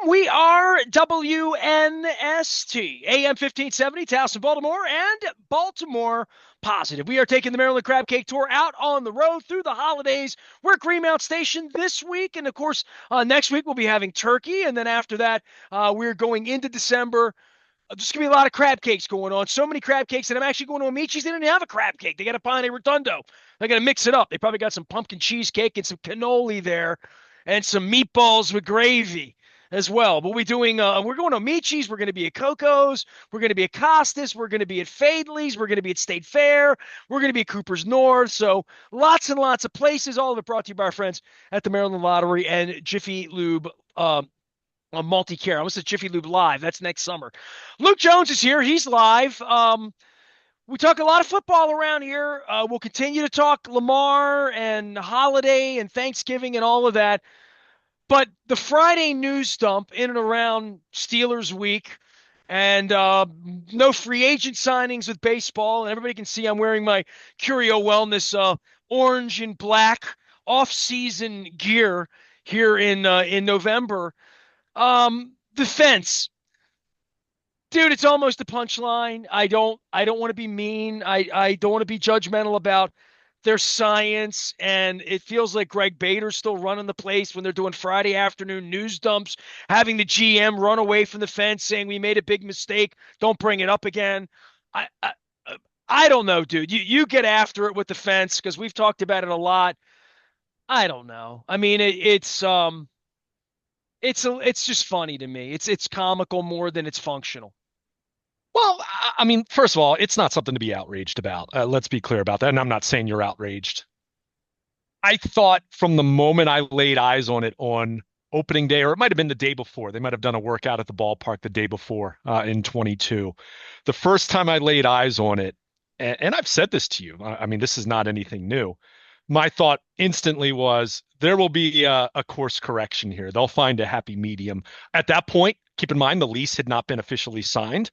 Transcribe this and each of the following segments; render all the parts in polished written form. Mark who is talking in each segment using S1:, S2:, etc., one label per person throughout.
S1: We are WNST, AM 1570, Towson, Baltimore, and Baltimore Positive. We are taking the Maryland Crab Cake Tour out on the road through the holidays. We're at Greenmount Station this week, and of course, next week we'll be having turkey, and then after that, we're going into December. There's going to be a lot of crab cakes going on. So many crab cakes, and I'm actually going to Amici's. They didn't have a crab cake. They got a Pane Rotundo. They got to mix it up. They probably got some pumpkin cheesecake and some cannoli there and some meatballs with gravy as well. But we're going to Amici's. We're going to be at Coco's. We're going to be at Costas. We're going to be at Fadley's. We're going to be at State Fair. We're going to be at Cooper's North. So lots and lots of places. All of it brought to you by our friends at the Maryland Lottery and Jiffy Lube. On multi-care. I was at Jiffy Lube Live. That's next summer. Luke Jones is here. He's live. We talk a lot of football around here. We'll continue to talk Lamar and holiday and Thanksgiving and all of that. But the Friday news dump in and around Steelers week and no free agent signings with baseball. And everybody can see I'm wearing my Curio Wellness orange and black off-season gear here in November. The fence, dude, it's almost a punchline. I don't want to be mean. I don't want to be judgmental about their science. And it feels like Greg Bader's still running the place when they're doing Friday afternoon news dumps, having the GM run away from the fence saying we made a big mistake. Don't bring it up again. I, I, I don't know, dude. You get after it with the fence because we've talked about it a lot. I don't know. I mean, it's just funny to me. It's comical more than it's functional.
S2: Well, I mean, first of all, it's not something to be outraged about. Let's be clear about that. And I'm not saying you're outraged. I thought from the moment I laid eyes on it on opening day, or it might have been the day before, they might have done a workout at the ballpark the day before in 22. The first time I laid eyes on it, and I've said this to you, I mean, this is not anything new. My thought instantly was there will be a course correction here. They'll find a happy medium. At that point, keep in mind the lease had not been officially signed.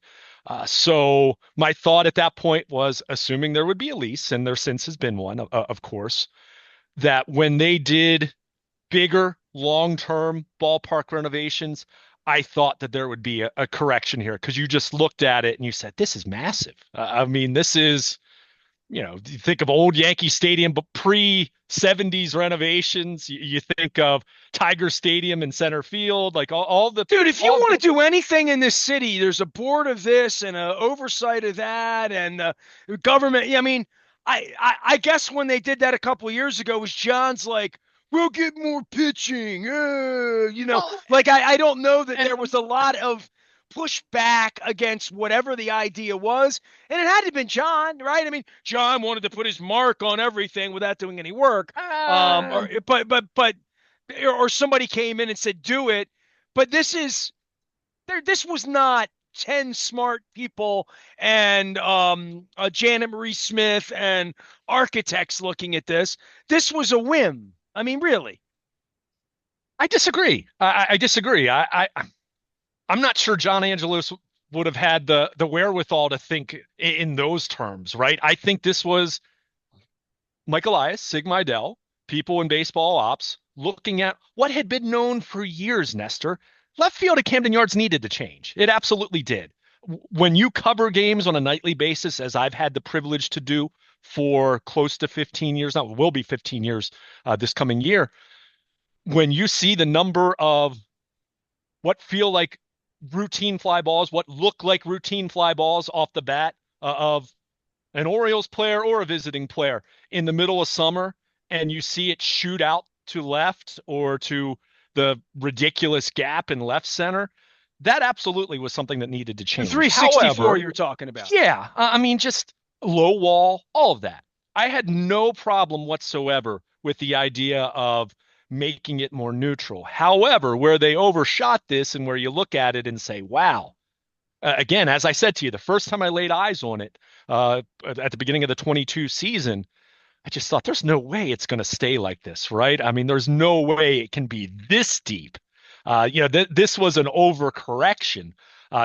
S2: So my thought at that point was, assuming there would be a lease, and there since has been one, of course, that when they did bigger long-term ballpark renovations, I thought that there would be a correction here because you just looked at it and you said, this is massive. I mean, this is, you think of old Yankee Stadium, but pre-70s renovations. You think of Tiger Stadium in center field, like all the
S1: Dude, if you
S2: all
S1: want
S2: the
S1: to do anything in this city, there's a board of this and a oversight of that and government. I mean, I guess when they did that a couple of years ago was John's like, we'll get more pitching.
S2: well,
S1: Like I don't know that
S2: and
S1: there was a lot of pushback against whatever the idea was. And it had to have been John, right? I mean, John wanted to put his mark on everything without doing any work.
S2: uh,
S1: Or somebody came in and said, do it. But this was not 10 smart people and Janet Marie Smith and architects looking at this. This was a whim. I mean, really.
S2: I disagree. I disagree. I'm not sure John Angelos would have had the wherewithal to think in those terms, right? I think this was Mike Elias, Sig Mejdal, people in baseball ops looking at what had been known for years, Nestor. Left field at Camden Yards needed to change. It absolutely did. When you cover games on a nightly basis, as I've had the privilege to do for close to 15 years now, it will be 15 years this coming year, when you see the number of what feel like routine fly balls, what look like routine fly balls off the bat of an Orioles player or a visiting player in the middle of summer, and you see it shoot out to left or to the ridiculous gap in left center, that absolutely was something that needed to
S1: The
S2: change.
S1: 364
S2: However,
S1: you're talking about.
S2: yeah, I mean, just low wall, all of that. I had no problem whatsoever with the idea of making it more neutral. However, where they overshot this and where you look at it and say, wow, again, as I said to you, the first time I laid eyes on it at the beginning of the 22 season, I just thought there's no way it's going to stay like this, right? I mean, there's no way it can be this deep. This was an overcorrection.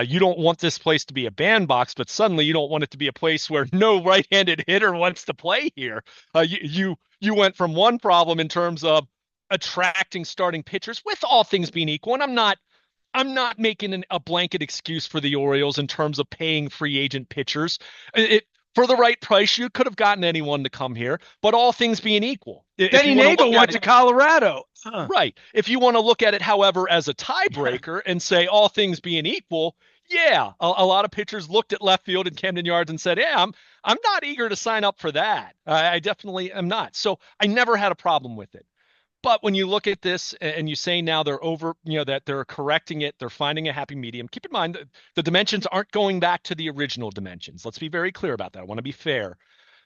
S2: You don't want this place to be a bandbox, but suddenly you don't want it to be a place where no right-handed hitter wants to play here. You went from one problem in terms of attracting starting pitchers, with all things being equal, and I'm not I'm not making a blanket excuse for the Orioles in terms of paying free agent pitchers. For the right price, you could have gotten anyone to come here, but all things being equal, if
S1: Denny
S2: you want to
S1: Nagel
S2: look at
S1: went to
S2: it,
S1: Colorado. Huh.
S2: right. If you want to look at it, however, as a tiebreaker and say all things being equal, yeah, a lot of pitchers looked at left field in Camden Yards and said, "Yeah, I'm not eager to sign up for that. I definitely am not." So I never had a problem with it. But when you look at this and you say now they're over, that they're correcting it, they're finding a happy medium. Keep in mind that the dimensions aren't going back to the original dimensions. Let's be very clear about that. I want to be fair.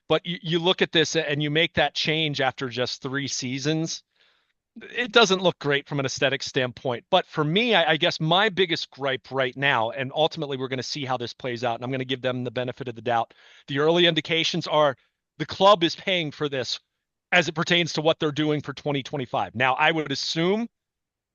S2: But you look at this and you make that change after just 3 seasons. It doesn't look great from an aesthetic standpoint. But for me, I guess my biggest gripe right now, and ultimately we're going to see how this plays out, and I'm going to give them the benefit of the doubt. The early indications are the club is paying for this as it pertains to what they're doing for 2025. Now, I would assume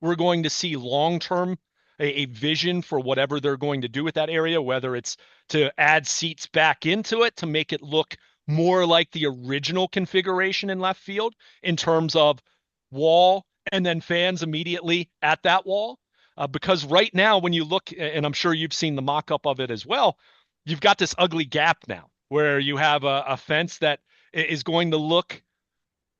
S2: we're going to see long term a vision for whatever they're going to do with that area, whether it's to add seats back into it to make it look more like the original configuration in left field in terms of wall and then fans immediately at that wall. Because right now, when you look, and I'm sure you've seen the mock up of it as well, you've got this ugly gap now where you have a fence that is going to look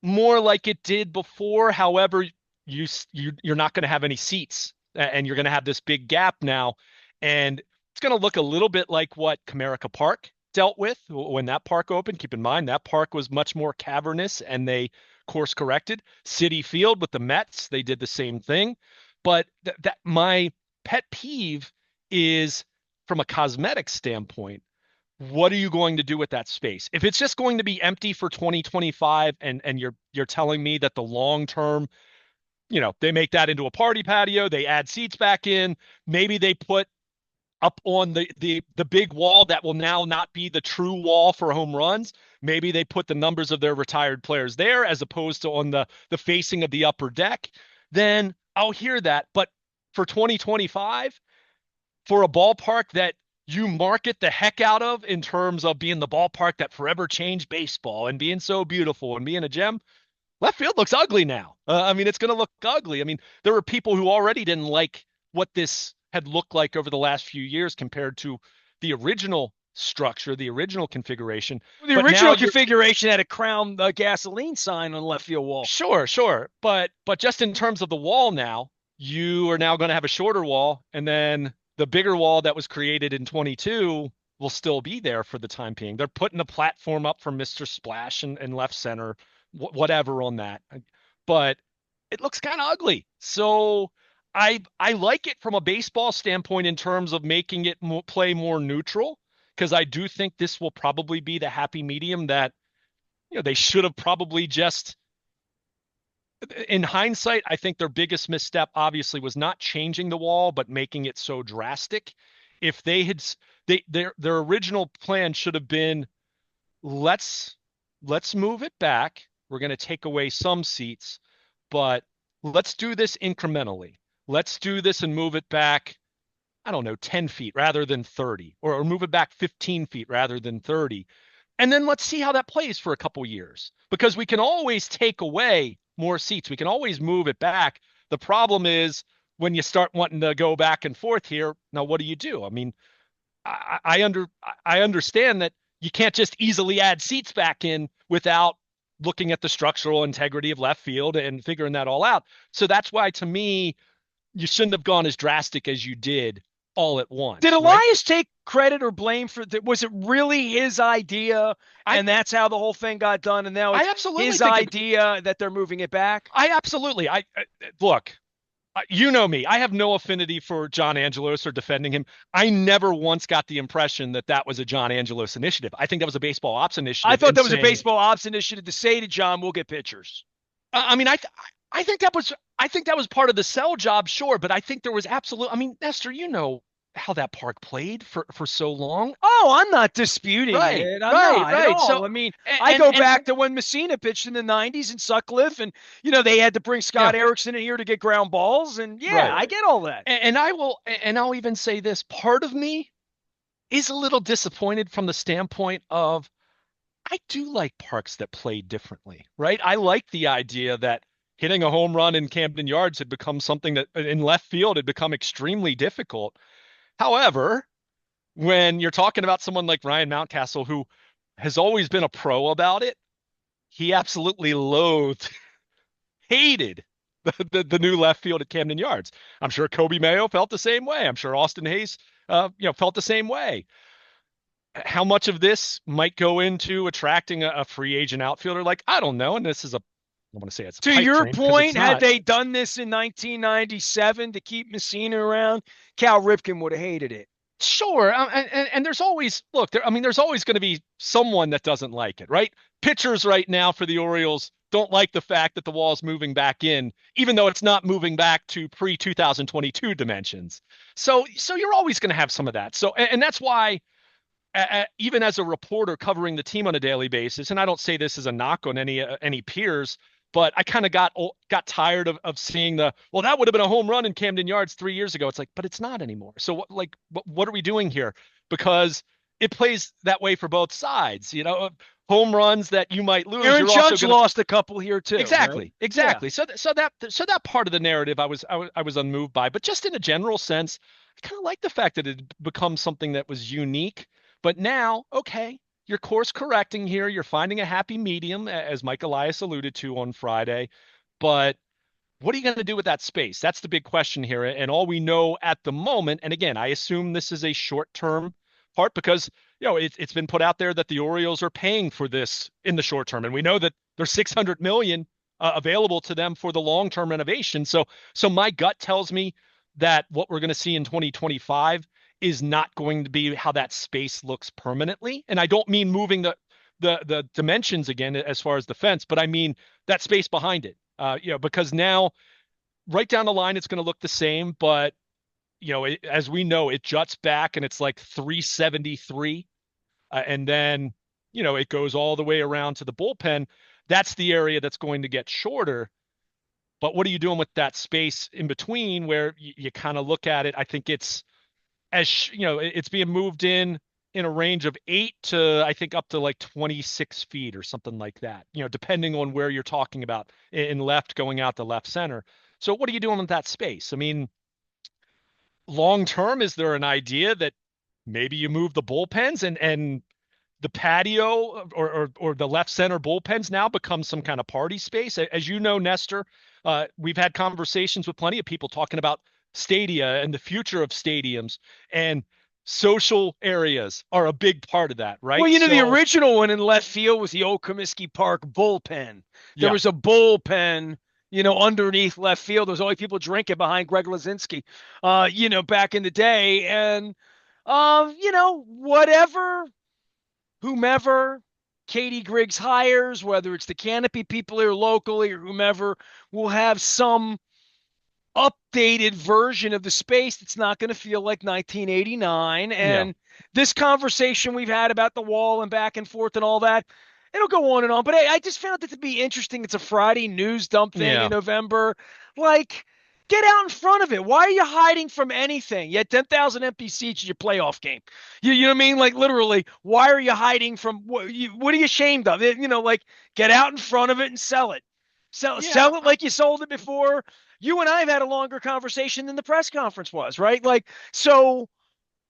S2: more like it did before. However, you're not going to have any seats, and you're going to have this big gap now, and it's going to look a little bit like what Comerica Park dealt with when that park opened. Keep in mind that park was much more cavernous, and they course corrected. City Field with the Mets, they did the same thing. But that my pet peeve is from a cosmetic standpoint, what are you going to do with that space? If it's just going to be empty for 2025 and you're telling me that the long term, they make that into a party patio, they add seats back in, maybe they put up on the big wall that will now not be the true wall for home runs. Maybe they put the numbers of their retired players there as opposed to on the facing of the upper deck. Then I'll hear that. But for 2025, for a ballpark that you market the heck out of in terms of being the ballpark that forever changed baseball and being so beautiful and being a gem, left field looks ugly now. I mean, it's going to look ugly. I mean, there were people who already didn't like what this had looked like over the last few years compared to the original structure, the original configuration.
S1: The
S2: But now
S1: original
S2: you're
S1: configuration had a crown gasoline sign on the left field wall.
S2: sure. But just in terms of the wall now, you are now going to have a shorter wall, and then the bigger wall that was created in 22 will still be there for the time being. They're putting a platform up for Mr. Splash and left center, whatever on that. But it looks kind of ugly. So I like it from a baseball standpoint in terms of making it play more neutral, because I do think this will probably be the happy medium that they should have probably just, in hindsight, I think their biggest misstep obviously was not changing the wall, but making it so drastic. If they had, their original plan should have been, let's move it back. We're going to take away some seats, but let's do this incrementally. Let's do this and move it back, I don't know, 10 feet rather than 30, or move it back 15 feet rather than 30. And then let's see how that plays for a couple years, because we can always take away more seats. We can always move it back. The problem is when you start wanting to go back and forth here. Now, what do you do? I mean, I understand that you can't just easily add seats back in without looking at the structural integrity of left field and figuring that all out. So that's why, to me, you shouldn't have gone as drastic as you did all at once.
S1: Did
S2: Right?
S1: Elias take credit or blame for that? Was it really his idea,
S2: I
S1: and that's how the whole thing got done? And now
S2: I
S1: it's
S2: absolutely
S1: his
S2: think
S1: idea that they're moving it back.
S2: I absolutely I look. You know me. I have no affinity for John Angelos or defending him. I never once got the impression that that was a John Angelos initiative. I think that was a baseball ops
S1: I
S2: initiative
S1: thought
S2: in
S1: that was a
S2: saying,
S1: baseball ops initiative to say to John, "We'll get pitchers."
S2: I mean, I think that was part of the sell job, sure, but I think there was absolute. I mean, Nestor, you know how that park played for so long.
S1: Oh, I'm not disputing it. I'm not at
S2: Right.
S1: all.
S2: So
S1: I mean, I go
S2: and
S1: back to when Messina pitched in the '90s in Sutcliffe, and they had to bring
S2: yeah,
S1: Scott Erickson in here to get ground balls, and yeah,
S2: right.
S1: I get all that.
S2: I'll even say this. Part of me is a little disappointed from the standpoint of I do like parks that play differently, right? I like the idea that, hitting a home run in Camden Yards had become something that in left field had become extremely difficult. However, when you're talking about someone like Ryan Mountcastle, who has always been a pro about it, he absolutely loathed, hated the new left field at Camden Yards. I'm sure Kobe Mayo felt the same way. I'm sure Austin Hayes, felt the same way. How much of this might go into attracting a free agent outfielder? Like, I don't know. And this is I want to say it's a
S1: To
S2: pipe
S1: your
S2: dream because it's
S1: point, had
S2: not.
S1: they done this in 1997 to keep Messina around, Cal Ripken would have hated it.
S2: Sure, and there's always look there. I mean, there's always going to be someone that doesn't like it, right? Pitchers right now for the Orioles don't like the fact that the wall's moving back in, even though it's not moving back to pre 2022 dimensions. So you're always going to have some of that. So and that's why even as a reporter covering the team on a daily basis, and I don't say this as a knock on any peers, but I kind of got tired of seeing well, that would have been a home run in Camden Yards 3 years ago. It's like, but it's not anymore. So what are we doing here? Because it plays that way for both sides. Home runs that you might lose,
S1: Aaron
S2: you're also
S1: Judge
S2: going to
S1: lost a couple here too, right?
S2: exactly,
S1: Yeah.
S2: exactly. So that part of the narrative I was unmoved by, but just in a general sense, I kind of like the fact that it becomes something that was unique. But now, okay, you're course correcting here. You're finding a happy medium, as Mike Elias alluded to on Friday. But what are you going to do with that space? That's the big question here. And all we know at the moment, and again, I assume this is a short-term part because it's been put out there that the Orioles are paying for this in the short term, and we know that there's 600 million available to them for the long-term renovation. So my gut tells me that what we're going to see in 2025 is not going to be how that space looks permanently. And I don't mean moving the dimensions again as far as the fence, but I mean that space behind it. Because now right down the line, it's going to look the same, but as we know, it juts back and it's like 373. And then, it goes all the way around to the bullpen. That's the area that's going to get shorter. But what are you doing with that space in between where you kind of look at it? I think it's being moved in a range of 8 to I think up to like 26 feet or something like that, depending on where you're talking about in left going out to left center. So what are you doing with that space? I mean, long term, is there an idea that maybe you move the bullpens and the patio or the left center bullpens now become some kind of party space? As you know, Nestor, we've had conversations with plenty of people talking about stadia and the future of stadiums, and social areas are a big part of that,
S1: Well,
S2: right?
S1: the
S2: So
S1: original one in left field was the old Comiskey Park bullpen. There
S2: yeah,
S1: was a bullpen, underneath left field. There was always people drinking behind Greg Lazinski, back in the day. And, whatever, whomever Katie Griggs hires, whether it's the Canopy people here locally or whomever, will have some updated version of the space that's not going to feel like 1989.
S2: yeah,
S1: And this conversation we've had about the wall and back and forth and all that, it'll go on and on. But I just found it to be interesting. It's a Friday news dump thing in
S2: yeah,
S1: November. Like, get out in front of it. Why are you hiding from anything? You had 10,000 empty seats in your playoff game. You know what I mean? Like, literally, why are you hiding from what are you ashamed of? Like, get out in front of it and sell it.
S2: yeah.
S1: Sell it like you sold it before. You and I have had a longer conversation than the press conference was, right? Like, so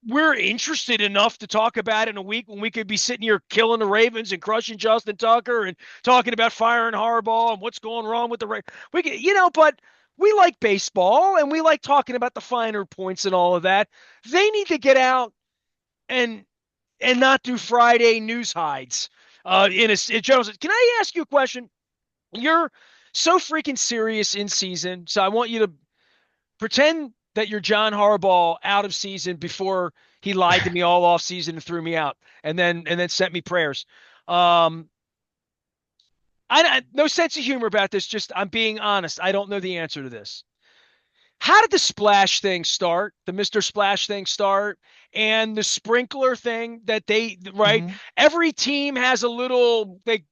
S1: we're interested enough to talk about it in a week when we could be sitting here killing the Ravens and crushing Justin Tucker and talking about firing Harbaugh and what's going wrong with the Ravens. We can, but we like baseball and we like talking about the finer points and all of that. They need to get out and not do Friday news hides. In general, can I ask you a question? You're so freaking serious in season, so I want you to pretend that you're John Harbaugh out of season before he lied to me all off season and threw me out, and then sent me prayers. Um, I no sense of humor about this. Just I'm being honest. I don't know the answer to this. How did the splash thing start? The Mr. Splash thing start, and the sprinkler thing that right?
S2: Mhm.
S1: Every team has a little. They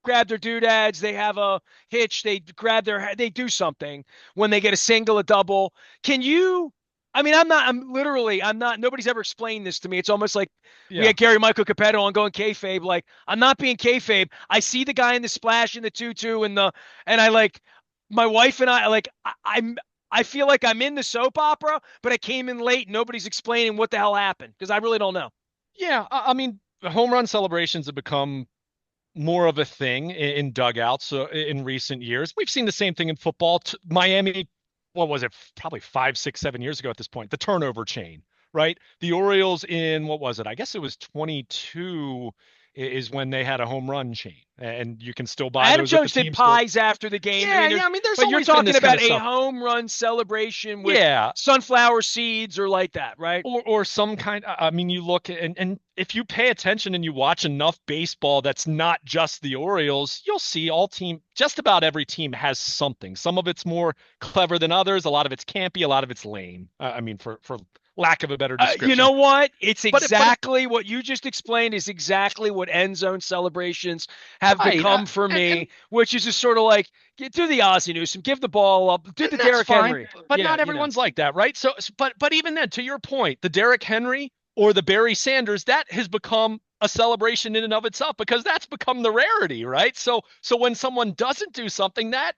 S1: grab their doodads, they have a hitch, they do something when they get a single, a double. Can you? I mean, I'm not. Nobody's ever explained this to me. It's almost like we
S2: Yeah.
S1: had Gary Michael Capetto on going kayfabe. Like, I'm not being kayfabe. I see the guy in the splash in the tutu and I like. my wife and I like I feel like I'm in the soap opera, but I came in late and nobody's explaining what the hell happened because I really don't know.
S2: Yeah, I mean, home run celebrations have become more of a thing in dugouts in recent years. We've seen the same thing in football. Miami, what was it? Probably 5, 6, 7 years ago at this point, the turnover chain, right? The Orioles in what was it? I guess it was 22 is when they had a home run chain, and you can still buy
S1: Adam
S2: those at the
S1: Jones did
S2: team store.
S1: pies after the game. I
S2: Yeah,
S1: mean,
S2: yeah. I mean, there's
S1: but you're
S2: always been
S1: talking
S2: this kind
S1: about
S2: of
S1: a
S2: stuff.
S1: home run celebration with
S2: Yeah,
S1: sunflower seeds or like that, right?
S2: or some kind. I mean, you look and if you pay attention and you watch enough baseball that's not just the Orioles, you'll see just about every team has something. Some of it's more clever than others. A lot of it's campy. A lot of it's lame. I mean, for lack of a better
S1: You
S2: description.
S1: know what? It's
S2: But
S1: exactly what you just explained is exactly what end zone celebrations have
S2: right,
S1: become for
S2: and
S1: me, which is just sort of like, do the Ozzie Newsome, give the ball up, do
S2: and
S1: the
S2: that's
S1: Derrick
S2: fine.
S1: Henry.
S2: But
S1: Yeah,
S2: not everyone's like that, right? But even then, to your point, the Derrick Henry or the Barry Sanders, that has become a celebration in and of itself because that's become the rarity, right? So when someone doesn't do something, that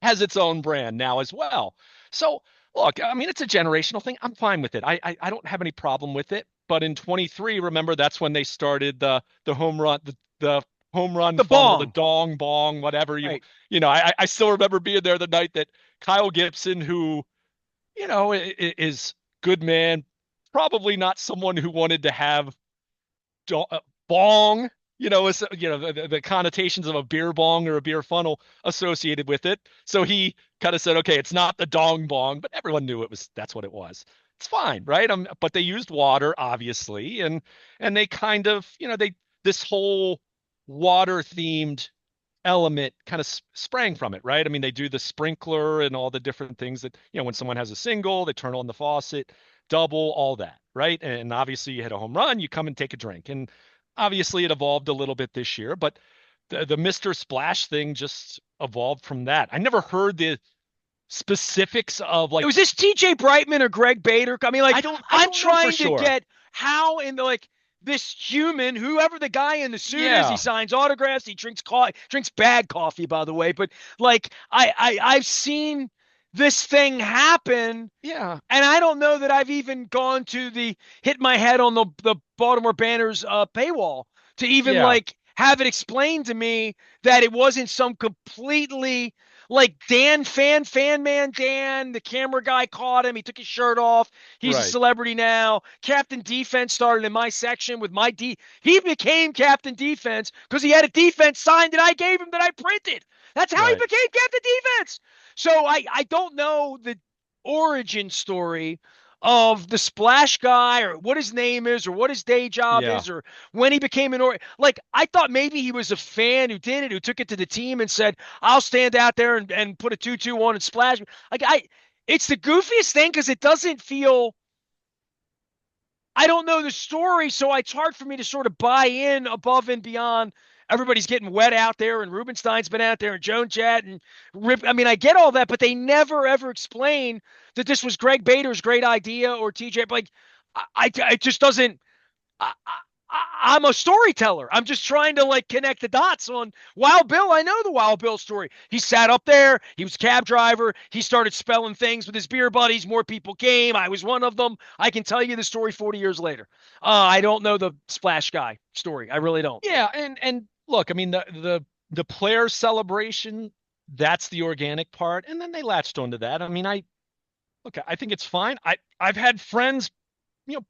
S2: has its own brand now as well. So look, I mean, it's a generational thing. I'm fine with it. I don't have any problem with it. But in 23, remember that's when they started the home run, the home run
S1: the
S2: fumble, the
S1: bong.
S2: dong bong, whatever
S1: Right.
S2: you know. I still remember being there the night that Kyle Gibson, who is good man, probably not someone who wanted to have bong, the connotations of a beer bong or a beer funnel associated with it. So he kind of said, okay, it's not the dong bong, but everyone knew that's what it was. It's fine, right? But they used water, obviously, and they kind of, this whole water themed element kind of sprang from it, right? I mean, they do the sprinkler and all the different things that, when someone has a single, they turn on the faucet, double, all that, right? And obviously, you hit a home run, you come and take a drink. And obviously, it evolved a little bit this year, but the Mr. Splash thing just evolved from that. I never heard the specifics of like,
S1: Was this TJ Brightman or Greg Bader? I mean, like,
S2: I
S1: I'm
S2: don't know for
S1: trying to
S2: sure.
S1: get how in the like this human, whoever the guy in the suit is, he
S2: Yeah,
S1: signs autographs, he drinks coffee, drinks bad coffee, by the way. But like, I've seen this thing happen,
S2: yeah,
S1: and I don't know that I've even gone to the hit my head on the Baltimore Banners paywall to even
S2: yeah,
S1: like have it explained to me that it wasn't some completely like fan man Dan, the camera guy caught him. He took his shirt off. He's a
S2: right,
S1: celebrity now. Captain Defense started in my section with my D. He became Captain Defense because he had a defense signed that I gave him that I printed. That's how he
S2: right.
S1: became Captain Defense. So I don't know the origin story of the splash guy or what his name is or what his day job
S2: Yeah,
S1: is or when he became like I thought maybe he was a fan who did it, who took it to the team and said, I'll stand out there and put a 2-2 on and splash. Like it's the goofiest thing because it doesn't feel, I don't know the story, so it's hard for me to sort of buy in above and beyond. Everybody's getting wet out there, and Rubenstein's been out there, and Joan Jett and Rip. I mean, I get all that, but they never ever explain that this was Greg Bader's great idea or TJ. Like, it just doesn't. I'm a storyteller. I'm just trying to like connect the dots on Wild Bill. I know the Wild Bill story. He sat up there. He was a cab driver. He started spelling things with his beer buddies. More people came. I was one of them. I can tell you the story 40 years later. I don't know the Splash Guy story. I really don't.
S2: yeah. And look, I mean, the player celebration, that's the organic part, and then they latched onto that. I mean, I think it's fine. I've had friends,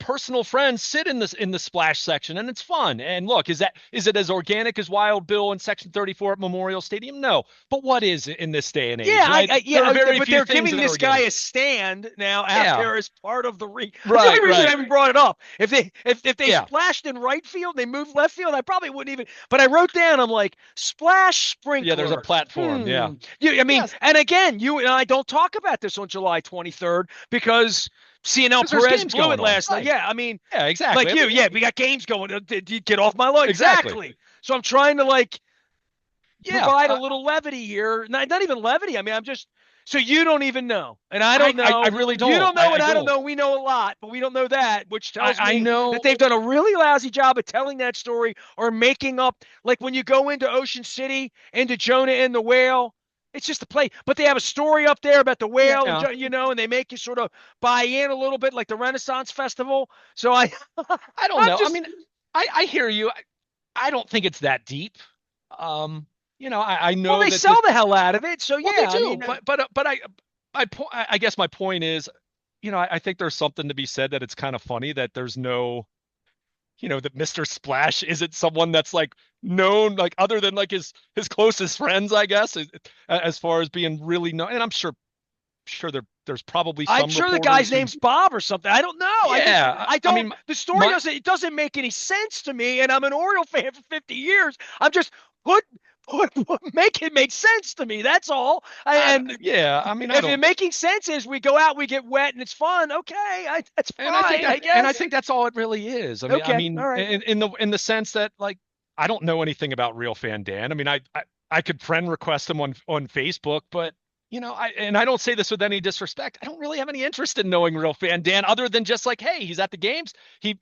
S2: personal friends sit in the splash section, and it's fun. And look, is it as organic as Wild Bill in Section 34 at Memorial Stadium? No, but what is it in this day and
S1: Yeah,
S2: age, right? There are very
S1: but
S2: few
S1: they're
S2: things
S1: giving
S2: that are
S1: this guy
S2: organic.
S1: a stand now
S2: Yeah,
S1: after as part of the That's the
S2: right,
S1: only reason I
S2: right.
S1: haven't brought it up. If they
S2: Yeah,
S1: splashed in right field, they moved left field, I probably wouldn't even. But I wrote down, I'm like splash
S2: yeah. There's a
S1: sprinkler.
S2: platform. Yeah,
S1: I mean,
S2: yes,
S1: and again, you and I don't talk about this on July 23rd because CNL
S2: because there's
S1: Perez
S2: games
S1: blew it
S2: going on.
S1: last night.
S2: Right.
S1: Yeah, I mean,
S2: Yeah, exactly.
S1: like
S2: I
S1: you,
S2: mean,
S1: yeah, we got games going. Did you get off my lawn?
S2: exactly.
S1: Exactly. So I'm trying to like
S2: Yeah.
S1: provide a little levity here. Not even levity. I mean, I'm just so you don't even know, and I don't
S2: I
S1: know.
S2: really
S1: You
S2: don't.
S1: don't know, and
S2: I
S1: I don't
S2: don't.
S1: know. We know a lot, but we don't know that, which tells
S2: I
S1: me
S2: know.
S1: that they've done a really lousy job of telling that story or making up. Like when you go into Ocean City, into Jonah and the Whale. It's just a play, but they have a story up there about the whale, and
S2: Yeah,
S1: and they make you sort of buy in a little bit, like the Renaissance Festival. So
S2: I don't
S1: I'm
S2: know. I
S1: just,
S2: mean, I hear you. I don't think it's that deep. I
S1: well,
S2: know
S1: they
S2: that
S1: sell
S2: this.
S1: the hell out of it. So
S2: Well, they
S1: yeah, I
S2: do,
S1: mean,
S2: but I guess my point is, I think there's something to be said that it's kind of funny that there's no, that Mr. Splash isn't someone that's like known, like other than like his closest friends, I guess, as far as being really known. And I'm sure there's probably
S1: I'm
S2: some
S1: sure the guy's
S2: reporters who,
S1: name's Bob or something. I don't know.
S2: yeah,
S1: I
S2: I
S1: don't.
S2: mean,
S1: The story
S2: my
S1: doesn't make any sense to me, and I'm an Oriole fan for 50 years. I'm just put make it make sense to me. That's all. And
S2: yeah, I mean, I
S1: if it
S2: don't.
S1: making sense is we go out, we get wet, and it's fun. Okay, that's fine, I
S2: And I
S1: guess.
S2: think that's all it really is.
S1: Okay, all right.
S2: In the sense that like I don't know anything about Real Fan Dan. I mean, I could friend request him on Facebook, but I don't say this with any disrespect. I don't really have any interest in knowing Real Fan Dan other than just like, hey, he's at the games. He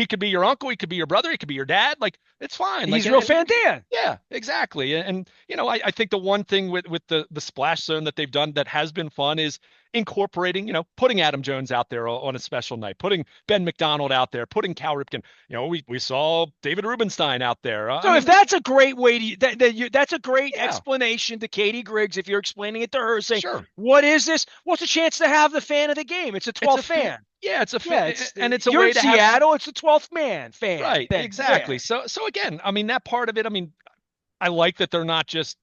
S2: could be your uncle, he could be your brother, he could be your dad. Like it's fine. Like
S1: He's real fan Dan.
S2: yeah, exactly. I think the one thing with the splash zone that they've done that has been fun is incorporating, putting Adam Jones out there on a special night, putting Ben McDonald out there, putting Cal Ripken. We saw David Rubenstein out there. I
S1: So if
S2: mean,
S1: that's a great way to that's a great
S2: yeah,
S1: explanation to Katie Griggs if you're explaining it to her, saying,
S2: sure.
S1: "What is this? What's the chance to have the fan of the game? It's a
S2: It's
S1: 12th
S2: a fan.
S1: fan.
S2: Yeah,
S1: Yeah,
S2: and it's a
S1: you're
S2: way
S1: in
S2: to have
S1: Seattle. It's the 12th man fan
S2: right,
S1: thing. Yeah,
S2: exactly. So again, I mean that part of it. I mean, I like that they're not just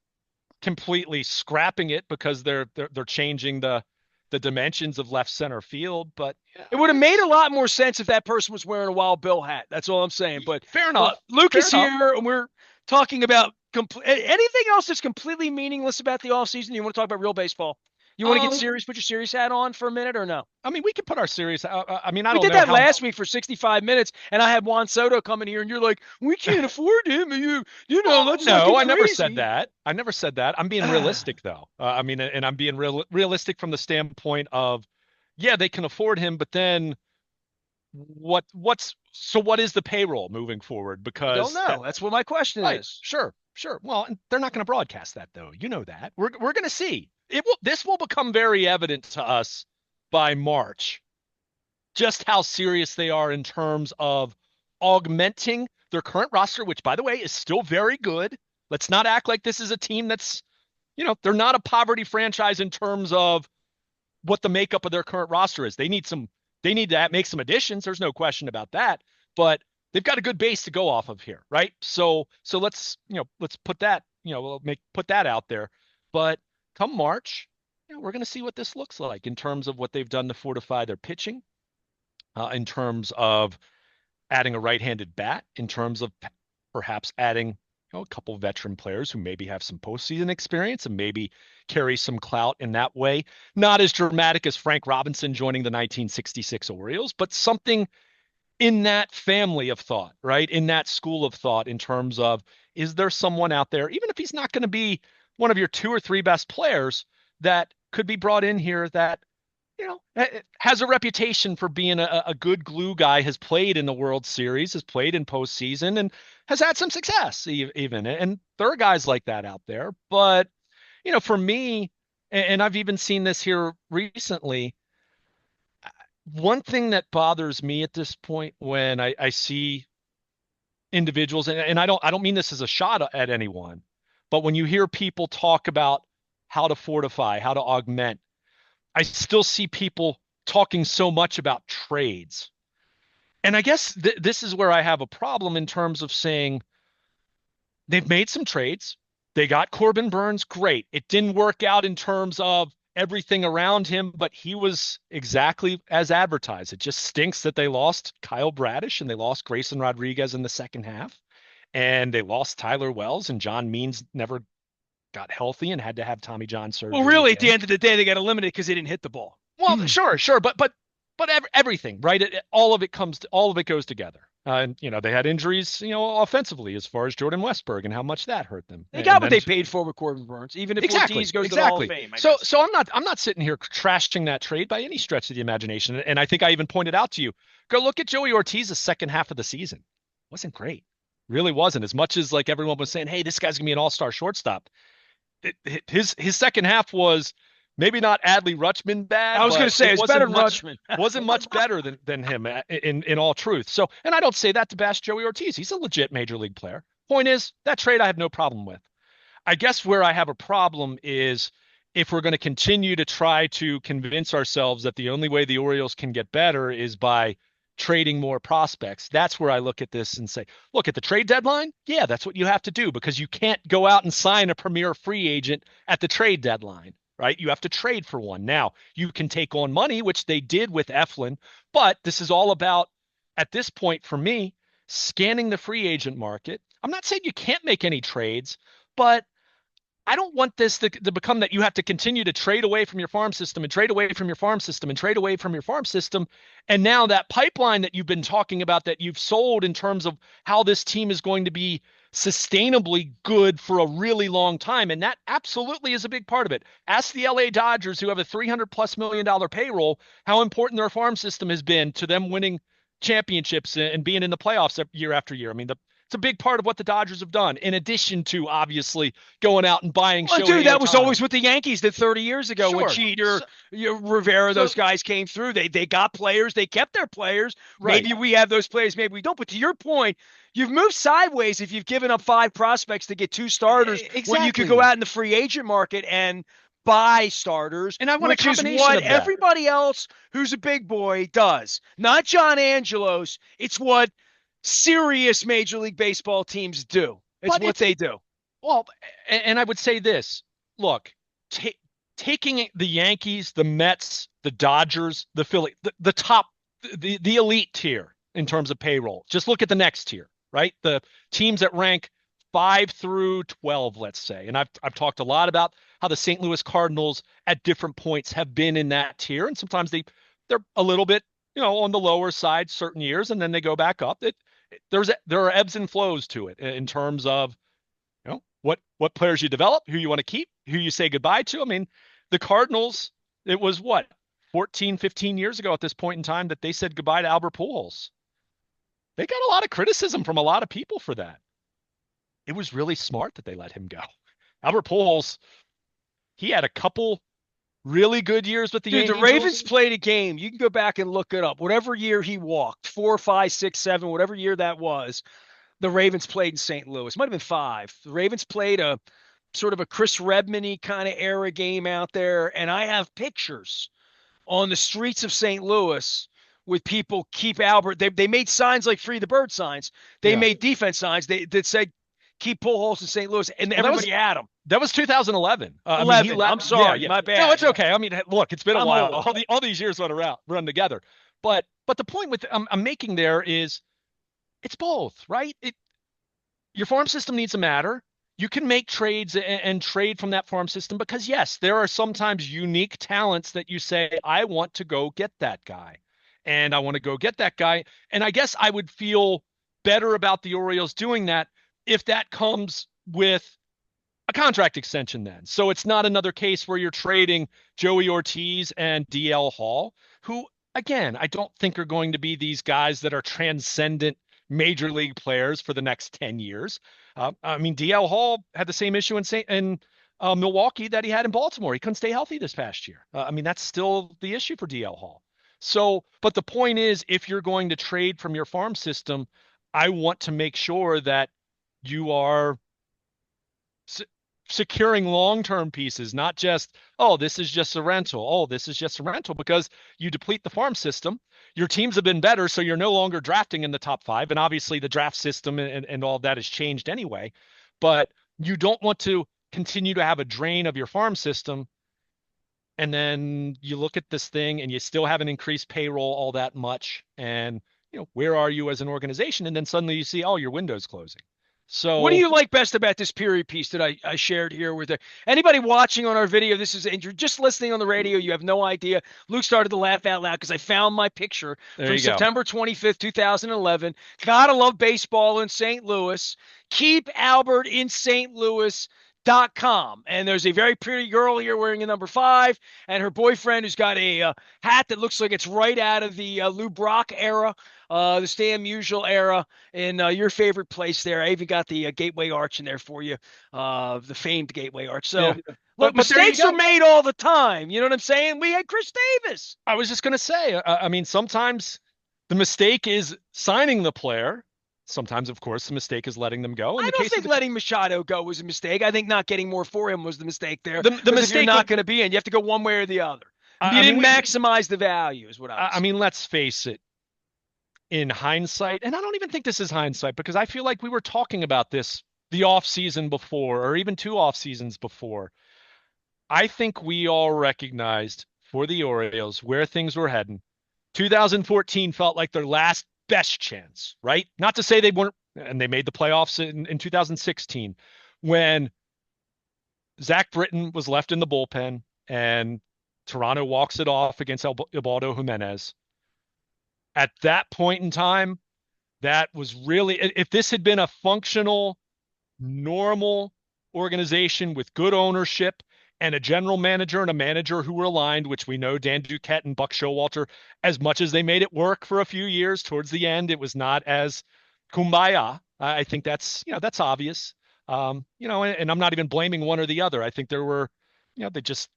S2: completely scrapping it because they're changing the dimensions of left center field. But yeah,
S1: it
S2: I
S1: would
S2: mean
S1: have made a
S2: it's
S1: lot more sense if that person was wearing a Wild Bill hat. That's all I'm saying. But
S2: fair enough.
S1: Luke
S2: Fair
S1: is
S2: enough.
S1: here, and we're talking about anything else that's completely meaningless about the off season. You want to talk about real baseball? You want to get
S2: Um,
S1: serious? Put your serious hat on for a minute, or no?
S2: I mean, we can put our serious. I mean, I
S1: We
S2: don't
S1: did
S2: know
S1: that
S2: how.
S1: last week for 65 minutes, and I had Juan Soto coming here, and you're like, "We can't afford him."
S2: Well,
S1: Let's not
S2: no,
S1: get
S2: I never said
S1: crazy.
S2: that. I never said that. I'm being realistic, though. I mean, and I'm being realistic from the standpoint of, yeah, they can afford him, but then what is the payroll moving forward?
S1: I don't
S2: Because
S1: know. That's what my question
S2: right,
S1: is.
S2: sure, sure. Well, and they're not going to broadcast that, though. You know that. We're going to see. This will become very evident to us by March just how serious they are in terms of augmenting their current roster, which, by the way, is still very good. Let's not act like this is a team that's, they're not a poverty franchise in terms of what the makeup of their current roster is. They need to make some additions. There's no question about that. But they've got a good base to go off of here, right? So let's put that, we'll put that out there. But come March, we're going to see what this looks like in terms of what they've done to fortify their pitching, in terms of adding a right-handed bat, in terms of perhaps adding a couple veteran players who maybe have some postseason experience and maybe carry some clout in that way. Not as dramatic as Frank Robinson joining the 1966 Orioles, but something in that family of thought, right? In that school of thought, in terms of, is there someone out there, even if he's not going to be one of your two or three best players, that could be brought in here that has a reputation for being a good glue guy, has played in the World Series, has played in postseason, and has had some success even. And there are guys like that out there. But, for me, and I've even seen this here recently, one thing that bothers me at this point when I see individuals, and I don't mean this as a shot at anyone, but when you hear people talk about how to fortify, how to augment, I still see people talking so much about trades. And I guess this is where I have a problem in terms of saying they've made some trades. They got Corbin Burns, great. It didn't work out in terms of everything around him, but he was exactly as advertised. It just stinks that they lost Kyle Bradish and they lost Grayson Rodriguez in the second half. And they lost Tyler Wells, and John Means never got healthy and had to have Tommy John
S1: Well,
S2: surgery
S1: really, at the
S2: again.
S1: end of the day, they got eliminated because they didn't hit the ball.
S2: Well, sure, but everything, right? All of it goes together. And they had injuries, offensively as far as Jordan Westberg and how much that hurt them.
S1: They got
S2: And
S1: what
S2: then
S1: they paid for with Corbin Burns, even if
S2: exactly,
S1: Ortiz goes to the Hall of
S2: exactly.
S1: Fame, I
S2: So
S1: guess.
S2: so I'm not sitting here trashing that trade by any stretch of the imagination. And I think I even pointed out to you, go look at Joey Ortiz's second half of the season. Wasn't great. Really wasn't. As much as like everyone was saying, hey, this guy's gonna be an all-star shortstop. his second half was maybe not Adley Rutschman
S1: I
S2: bad,
S1: was going
S2: but
S1: to say
S2: it
S1: it's better
S2: wasn't
S1: than
S2: much
S1: Rutschman.
S2: wasn't much better than him in all truth. So, and I don't say that to bash Joey Ortiz. He's a legit major league player. Point is, that trade I have no problem with. I guess where I have a problem is if we're going to continue to try to convince ourselves that the only way the Orioles can get better is by trading more prospects. That's where I look at this and say, look, at the trade deadline, yeah, that's what you have to do because you can't go out and sign a premier free agent at the trade deadline, right? You have to trade for one. Now, you can take on money, which they did with Eflin, but this is all about, at this point for me, scanning the free agent market. I'm not saying you can't make any trades, but I don't want this to become that you have to continue to trade away from your farm system and trade away from your farm system and trade away from your farm system. And now that pipeline that you've been talking about that you've sold in terms of how this team is going to be sustainably good for a really long time. And that absolutely is a big part of it. Ask the LA Dodgers, who have a $300+ million payroll, how important their farm system has been to them winning championships and being in the playoffs year after year. I mean, it's a big part of what the Dodgers have done, in addition to obviously going out and buying
S1: Well, dude,
S2: Shohei
S1: that was always
S2: Ohtani.
S1: what the Yankees did 30 years ago when
S2: Sure.
S1: Jeter, Rivera,
S2: So
S1: those guys came through. They got players. They kept their players.
S2: right.
S1: Maybe we have those players. Maybe we don't. But to your point, you've moved sideways if you've given up 5 prospects to get 2 starters when you could go
S2: Exactly.
S1: out in the free agent market and buy starters,
S2: And I want a
S1: which is
S2: combination
S1: what
S2: of that.
S1: everybody else who's a big boy does. Not John Angelos. It's what serious Major League Baseball teams do. It's
S2: But
S1: what
S2: it's
S1: they do.
S2: well, and I would say this. Look, taking the Yankees, the Mets, the Dodgers, the Philly, the top, the elite tier in terms of payroll. Just look at the next tier, right? The teams that rank 5 through 12, let's say. And I've talked a lot about how the St. Louis Cardinals at different points have been in that tier, and sometimes they're a little bit, on the lower side certain years, and then they go back up. There are ebbs and flows to it in terms of what players you develop, who you want to keep, who you say goodbye to. I mean, the Cardinals, it was what, 14, 15 years ago at this point in time that they said goodbye to Albert Pujols. They got a lot of criticism from a lot of people for that. It was really smart that they let him go. Albert Pujols, he had a couple really good years with the
S1: Dude, the
S2: Angels.
S1: Ravens played a game. You can go back and look it up. Whatever year he walked, 4, 5, 6, 7, whatever year that was, the Ravens played in St. Louis. Might have been 5. The Ravens played a sort of a Chris Redman-y kind of era game out there, and I have pictures on the streets of St. Louis with people keep Albert. They made signs like "Free the Bird" signs. They
S2: Yeah.
S1: made defense signs that said "Keep Pujols in St. Louis," and
S2: Well,
S1: everybody had them.
S2: that was 2011. I mean, he
S1: 11. I'm
S2: left. Yeah,
S1: sorry,
S2: yeah.
S1: my
S2: No,
S1: bad.
S2: it's okay. I mean, look, it's been a
S1: I'm
S2: while.
S1: old.
S2: All these years run together. But the point with I'm making there is it's both, right? Your farm system needs to matter. You can make trades and trade from that farm system because yes, there are sometimes unique talents that you say, I want to go get that guy. And I want to go get that guy. And I guess I would feel better about the Orioles doing that if that comes with a contract extension then. So it's not another case where you're trading Joey Ortiz and DL Hall, who again, I don't think are going to be these guys that are transcendent major league players for the next 10 years. I mean, DL Hall had the same issue in Milwaukee that he had in Baltimore. He couldn't stay healthy this past year. I mean, that's still the issue for DL Hall. So, but the point is, if you're going to trade from your farm system, I want to make sure that you are securing long-term pieces, not just, oh, this is just a rental. Oh, this is just a rental because you deplete the farm system. Your teams have been better, so you're no longer drafting in the top 5. And obviously the draft system and all of that has changed anyway. But you don't want to continue to have a drain of your farm system. And then you look at this thing and you still haven't increased payroll all that much. And, where are you as an organization? And then suddenly you see, oh, your window's closing.
S1: What do
S2: So
S1: you like best about this period piece that I shared here with anybody watching on our video? And you're just listening on the radio. You have no idea. Luke started to laugh out loud because I found my picture
S2: there
S1: from
S2: you go.
S1: September 25th, 2011. Gotta love baseball in St. Louis. Keep Albert in St. Louis. Com. And there's a very pretty girl here wearing a number 5, and her boyfriend who's got a hat that looks like it's right out of the Lou Brock era, the Stan Musial era, in your favorite place there. I even got the Gateway Arch in there for you, the famed Gateway Arch.
S2: Yeah.
S1: So, look,
S2: But there you
S1: mistakes are
S2: go.
S1: made all the time. You know what I'm saying? We had Chris Davis.
S2: I was just going to say, I mean, sometimes the mistake is signing the player. Sometimes, of course, the mistake is letting them go. In
S1: I
S2: the
S1: don't
S2: case of
S1: think letting Machado go was a mistake. I think not getting more for him was the mistake there.
S2: the
S1: Because if you're
S2: mistake
S1: not
S2: would,
S1: going to be in, you have to go one way or the other. You
S2: I mean,
S1: didn't maximize the value, is what I would
S2: I
S1: say.
S2: mean, let's face it, in hindsight, and I don't even think this is hindsight because I feel like we were talking about this the off season before, or even 2 off seasons before. I think we all recognized for the Orioles where things were heading. 2014 felt like their last best chance, right? Not to say they weren't, and they made the playoffs in 2016 when Zach Britton was left in the bullpen and Toronto walks it off against Ubaldo Jimenez. At that point in time, that was really, if this had been a functional, normal organization with good ownership and a general manager and a manager who were aligned, which we know Dan Duquette and Buck Showalter, as much as they made it work for a few years, towards the end, it was not as kumbaya. I think that's obvious. And I'm not even blaming one or the other. I think there were, they just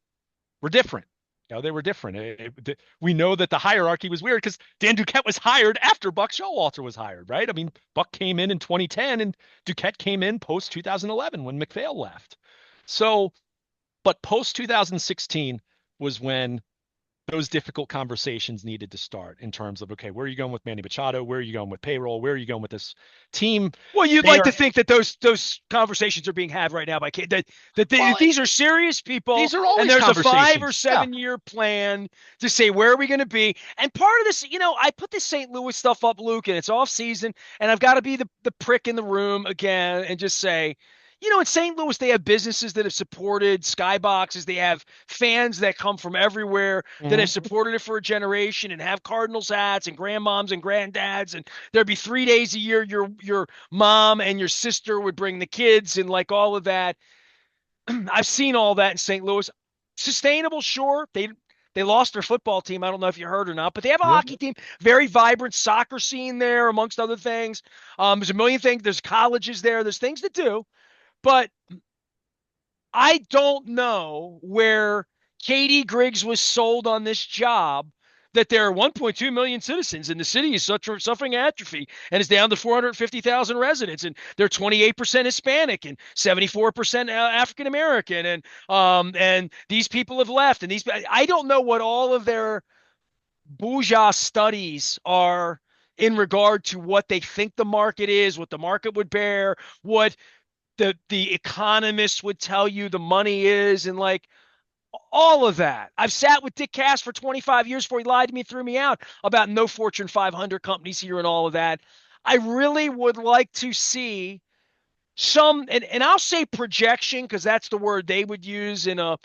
S2: were different. They were different. We know that the hierarchy was weird because Dan Duquette was hired after Buck Showalter was hired, right? I mean, Buck came in 2010 and Duquette came in post 2011 when McPhail left. So, but post 2016 was when those difficult conversations needed to start in terms of, okay, where are you going with Manny Machado? Where are you going with payroll? Where are you going with this team?
S1: Well, you'd
S2: They
S1: like
S2: are,
S1: to think that those conversations are being had right now by kids.
S2: well,
S1: These are serious people,
S2: these are
S1: and
S2: always
S1: there's a 5 or
S2: conversations. Yeah.
S1: 7 year plan to say where are we going to be. And part of this, I put this St. Louis stuff up, Luke, and it's off season, and I've got to be the prick in the room again and just say, in St. Louis, they have businesses that have supported skyboxes. They have fans that come from everywhere that have
S2: Mhm.
S1: supported it for a generation and have Cardinals hats and grandmoms and granddads. And there'd be 3 days a year your mom and your sister would bring the kids and like all of that. I've seen all that in St. Louis. Sustainable, sure. They lost their football team. I don't know if you heard or not, but they have a
S2: Yeah.
S1: hockey team, very vibrant soccer scene there, amongst other things. There's a million things. There's colleges there. There's things to do. But I don't know where Katie Griggs was sold on this job that there are 1.2 million citizens and the city is suffering atrophy and is down to 450,000 residents and they're 28% Hispanic and 74% African American and these people have left and these I don't know what all of their bourgeois studies are in regard to what they think the market is, what the market would bear, what the economists would tell you the money is and like all of that. I've sat with Dick Cass for 25 years before he lied to me, threw me out about no Fortune 500 companies here and all of that. I really would like to see and I'll say projection because that's the word they would use in a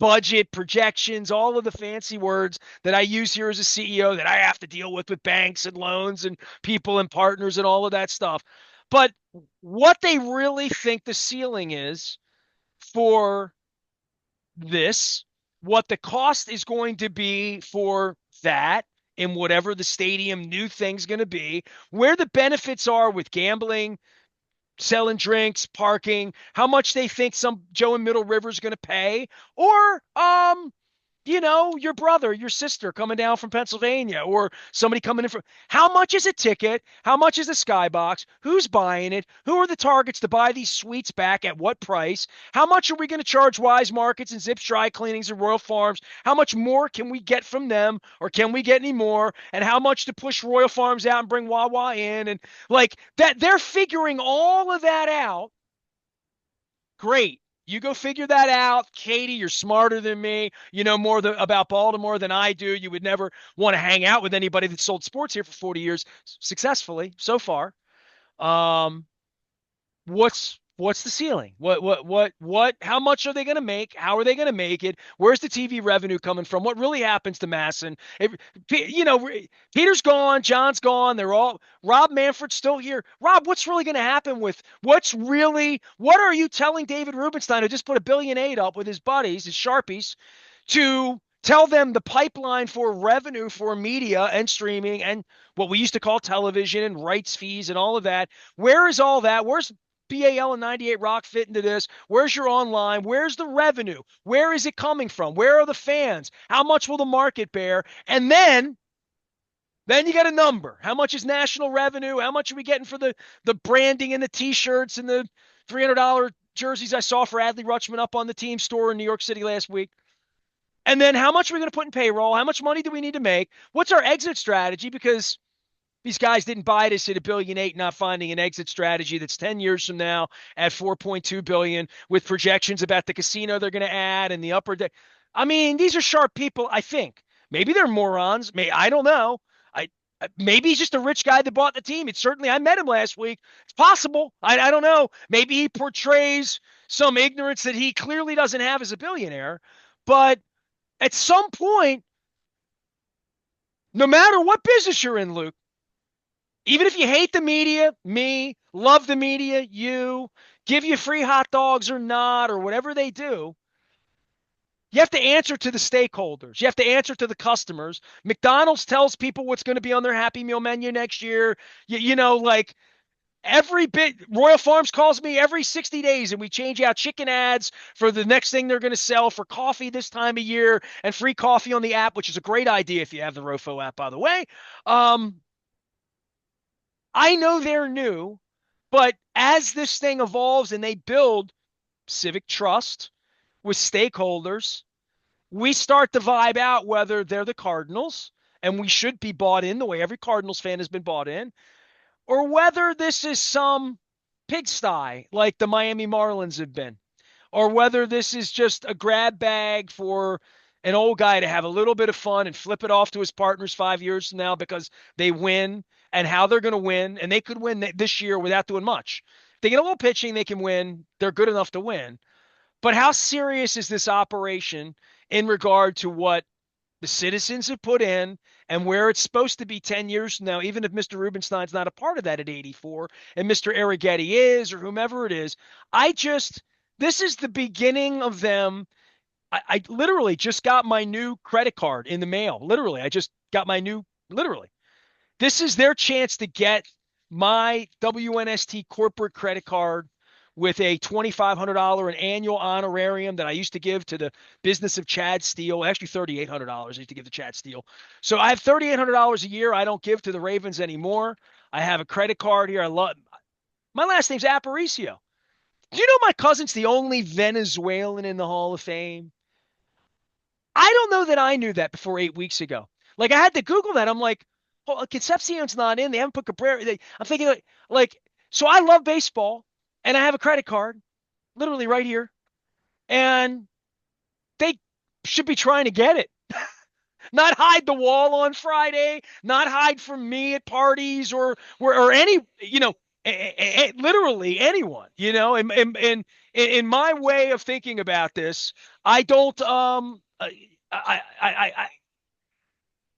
S1: budget, projections, all of the fancy words that I use here as a CEO that I have to deal with banks and loans and people and partners and all of that stuff. But what they really think the ceiling is for this, what the cost is going to be for that, and whatever the stadium new thing's going to be, where the benefits are with gambling, selling drinks, parking, how much they think some Joe in Middle River is going to pay, or your brother, your sister coming down from Pennsylvania, or somebody coming in from. How much is a ticket? How much is a skybox? Who's buying it? Who are the targets to buy these suites back at what price? How much are we going to charge Wise Markets and Zips Dry Cleanings and Royal Farms? How much more can we get from them, or can we get any more? And how much to push Royal Farms out and bring Wawa in? And like that, they're figuring all of that out. Great. You go figure that out. Katie, you're smarter than me. You know more about Baltimore than I do. You would never want to hang out with anybody that sold sports here for 40 years successfully so far. Um, what's What's the ceiling? How much are they going to make? How are they going to make it? Where's the TV revenue coming from? What really happens to Masson? Peter's gone, John's gone. Rob Manfred's still here. Rob, what's really going to happen what are you telling David Rubenstein, who just put $1.8 billion up with his buddies, his Sharpies, to tell them the pipeline for revenue for media and streaming and what we used to call television and rights fees and all of that? Where is all that? Where's BAL and 98 Rock fit into this? Where's your online? Where's the revenue? Where is it coming from? Where are the fans? How much will the market bear? And then you got a number. How much is national revenue? How much are we getting for the branding and the T-shirts and the $300 jerseys I saw for Adley Rutschman up on the team store in New York City last week? And then how much are we going to put in payroll? How much money do we need to make? What's our exit strategy? Because these guys didn't buy this at $1.8 billion, not finding an exit strategy that's 10 years from now at $4.2 billion with projections about the casino they're going to add and the upper deck. I mean, these are sharp people, I think. Maybe they're morons. I don't know. Maybe he's just a rich guy that bought the team. I met him last week. It's possible. I don't know. Maybe he portrays some ignorance that he clearly doesn't have as a billionaire. But at some point, no matter what business you're in, Luke, even if you hate the media, me, love the media, you, give you free hot dogs or not, or whatever they do, you have to answer to the stakeholders. You have to answer to the customers. McDonald's tells people what's going to be on their Happy Meal menu next year. Like every bit, Royal Farms calls me every 60 days and we change out chicken ads for the next thing they're going to sell for coffee this time of year and free coffee on the app, which is a great idea if you have the Rofo app, by the way. I know they're new, but as this thing evolves and they build civic trust with stakeholders, we start to vibe out whether they're the Cardinals, and we should be bought in the way every Cardinals fan has been bought in, or whether this is some pigsty like the Miami Marlins have been, or whether this is just a grab bag for an old guy to have a little bit of fun and flip it off to his partners 5 years from now because they win and how they're going to win. And they could win this year without doing much. If they get a little pitching, they can win. They're good enough to win. But how serious is this operation in regard to what the citizens have put in and where it's supposed to be 10 years from now, even if Mr. Rubenstein's not a part of that at 84 and Mr. Arrighetti is or whomever it is? This is the beginning of them. I literally just got my new credit card in the mail. Literally, I just got literally. This is their chance to get my WNST corporate credit card with a $2,500 an annual honorarium that I used to give to the business of Chad Steele. Actually, $3,800 I used to give to Chad Steele. So I have $3,800 a year I don't give to the Ravens anymore. I have a credit card here. My last name's Aparicio. Do you know my cousin's the only Venezuelan in the Hall of Fame? I don't know that I knew that before 8 weeks ago. Like I had to Google that. I'm like, oh, Concepcion's not in. They haven't put Cabrera. I'm thinking so I love baseball and I have a credit card literally right here and they should be trying to get it. Not hide the wall on Friday, not hide from me at parties or any, literally anyone, in my way of thinking about this, I don't,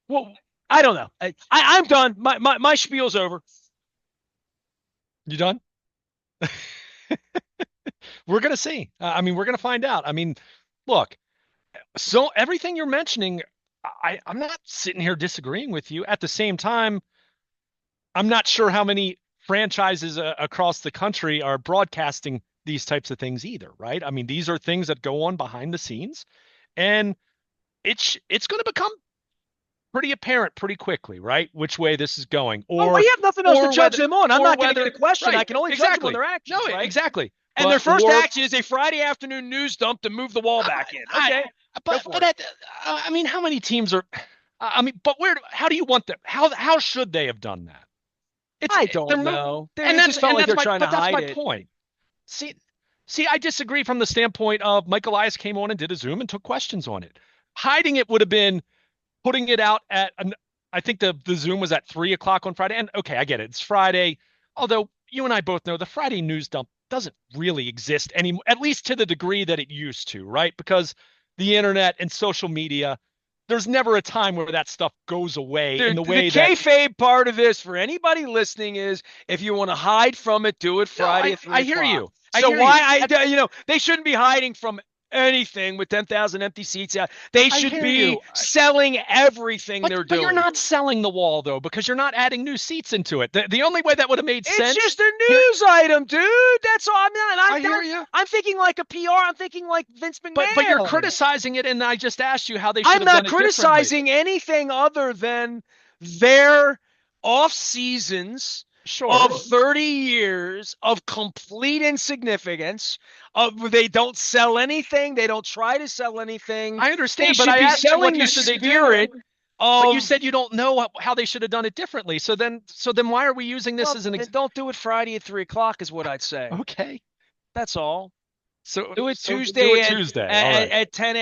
S1: well, I don't know. I'm done. My spiel's over.
S2: You done? We're going to see. We're going to find out. Look, so everything you're mentioning, I'm not sitting here disagreeing with you. At the same time, I'm not sure how many franchises across the country are broadcasting these types of things either, right? These are things that go on behind the scenes, and it's going to become pretty apparent pretty quickly, right? Which way this is going.
S1: Well, you have nothing else to judge them on. I'm not going to get a question.
S2: Right,
S1: I can only judge them on their actions.
S2: No,
S1: right?
S2: Exactly.
S1: And their first action is a Friday afternoon news dump to move the wall back in. Okay.
S2: How many teams are? But how do you want them? How should they have done that?
S1: I don't know. That's
S2: my point. See, I disagree from the standpoint of Mike Elias came on and did a Zoom and took questions on it. Hiding it would have been putting it out I think the Zoom was at 3:00 on Friday. And okay, I get it. It's Friday. Although you and I both know the Friday news dump doesn't really exist anymore, at least to the degree that it used to, right? Because the internet and social media, there's never a time where that stuff goes away in the
S1: The
S2: way that.
S1: kayfabe part of this for anybody listening is if you want to hide from it, do it
S2: No,
S1: Friday at three
S2: I hear
S1: o'clock.
S2: you. I
S1: So
S2: hear you.
S1: they shouldn't be hiding from anything with 10,000 empty seats out. They
S2: I
S1: should
S2: hear
S1: be
S2: you.
S1: selling everything they're
S2: But you're
S1: doing.
S2: not selling the wall though, because you're not adding new seats into it. The only way that would have made
S1: It's
S2: sense
S1: just a
S2: here.
S1: news item, dude. That's all.
S2: I hear you.
S1: I'm thinking like a PR. I'm thinking like Vince
S2: But you're
S1: McMahon.
S2: criticizing it, and I just asked you how they should
S1: I'm
S2: have
S1: not
S2: done it differently.
S1: criticizing anything other than their off seasons
S2: Sure.
S1: of 30 years of complete insignificance. Of they don't sell anything, they don't try to sell anything.
S2: I
S1: They
S2: understand, but
S1: should
S2: I
S1: be
S2: asked you what
S1: selling
S2: you
S1: the
S2: should they do.
S1: spirit
S2: But you
S1: of
S2: said you don't know how they should have done it differently. So then why are we using this
S1: well,
S2: as an
S1: then don't do it Friday at 3 o'clock is what I'd say.
S2: okay?
S1: That's all.
S2: So
S1: Do it
S2: so do
S1: Tuesday
S2: it Tuesday. All
S1: at,
S2: right.
S1: at 10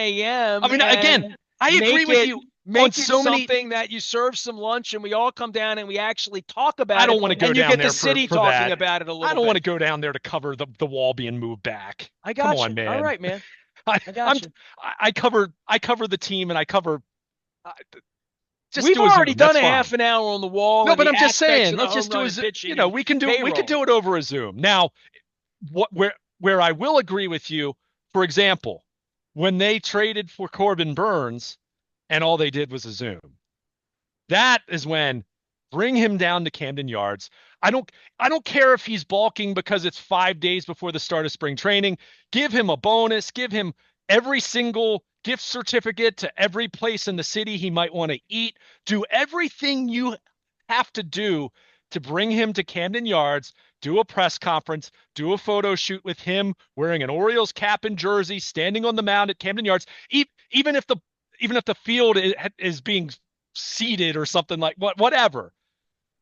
S2: I
S1: a.m.
S2: mean, again,
S1: and
S2: I agree
S1: make
S2: with
S1: it
S2: you on
S1: make it
S2: so many.
S1: something that you serve some lunch and we all come down and we actually talk
S2: I
S1: about it
S2: don't want to go
S1: and you
S2: down
S1: get the
S2: there
S1: city
S2: for
S1: talking
S2: that.
S1: about it a
S2: I
S1: little
S2: don't want
S1: bit.
S2: to go down there to cover the wall being moved back.
S1: I
S2: Come
S1: got
S2: on,
S1: you. All
S2: man.
S1: right, man.
S2: I,
S1: I
S2: I'm
S1: got you.
S2: I cover the team and I cover uh, just
S1: We've
S2: do a
S1: already
S2: Zoom.
S1: done
S2: That's
S1: a
S2: fine.
S1: half an hour on the wall
S2: No,
S1: and
S2: but
S1: the
S2: I'm just
S1: aspects
S2: saying,
S1: of the
S2: let's
S1: home
S2: just do
S1: run
S2: a
S1: and pitching and
S2: we can
S1: payroll.
S2: do it over a Zoom. Now, what where I will agree with you, for example, when they traded for Corbin Burns and all they did was a Zoom. That is when bring him down to Camden Yards. I don't I don't care if he's balking because it's 5 days before the start of spring training. Give him a bonus, give him every single gift certificate to every place in the city he might want to eat. Do everything you have to do to bring him to Camden Yards, do a press conference, do a photo shoot with him wearing an Orioles cap and jersey, standing on the mound at Camden Yards, even if the field is being seated or something like whatever.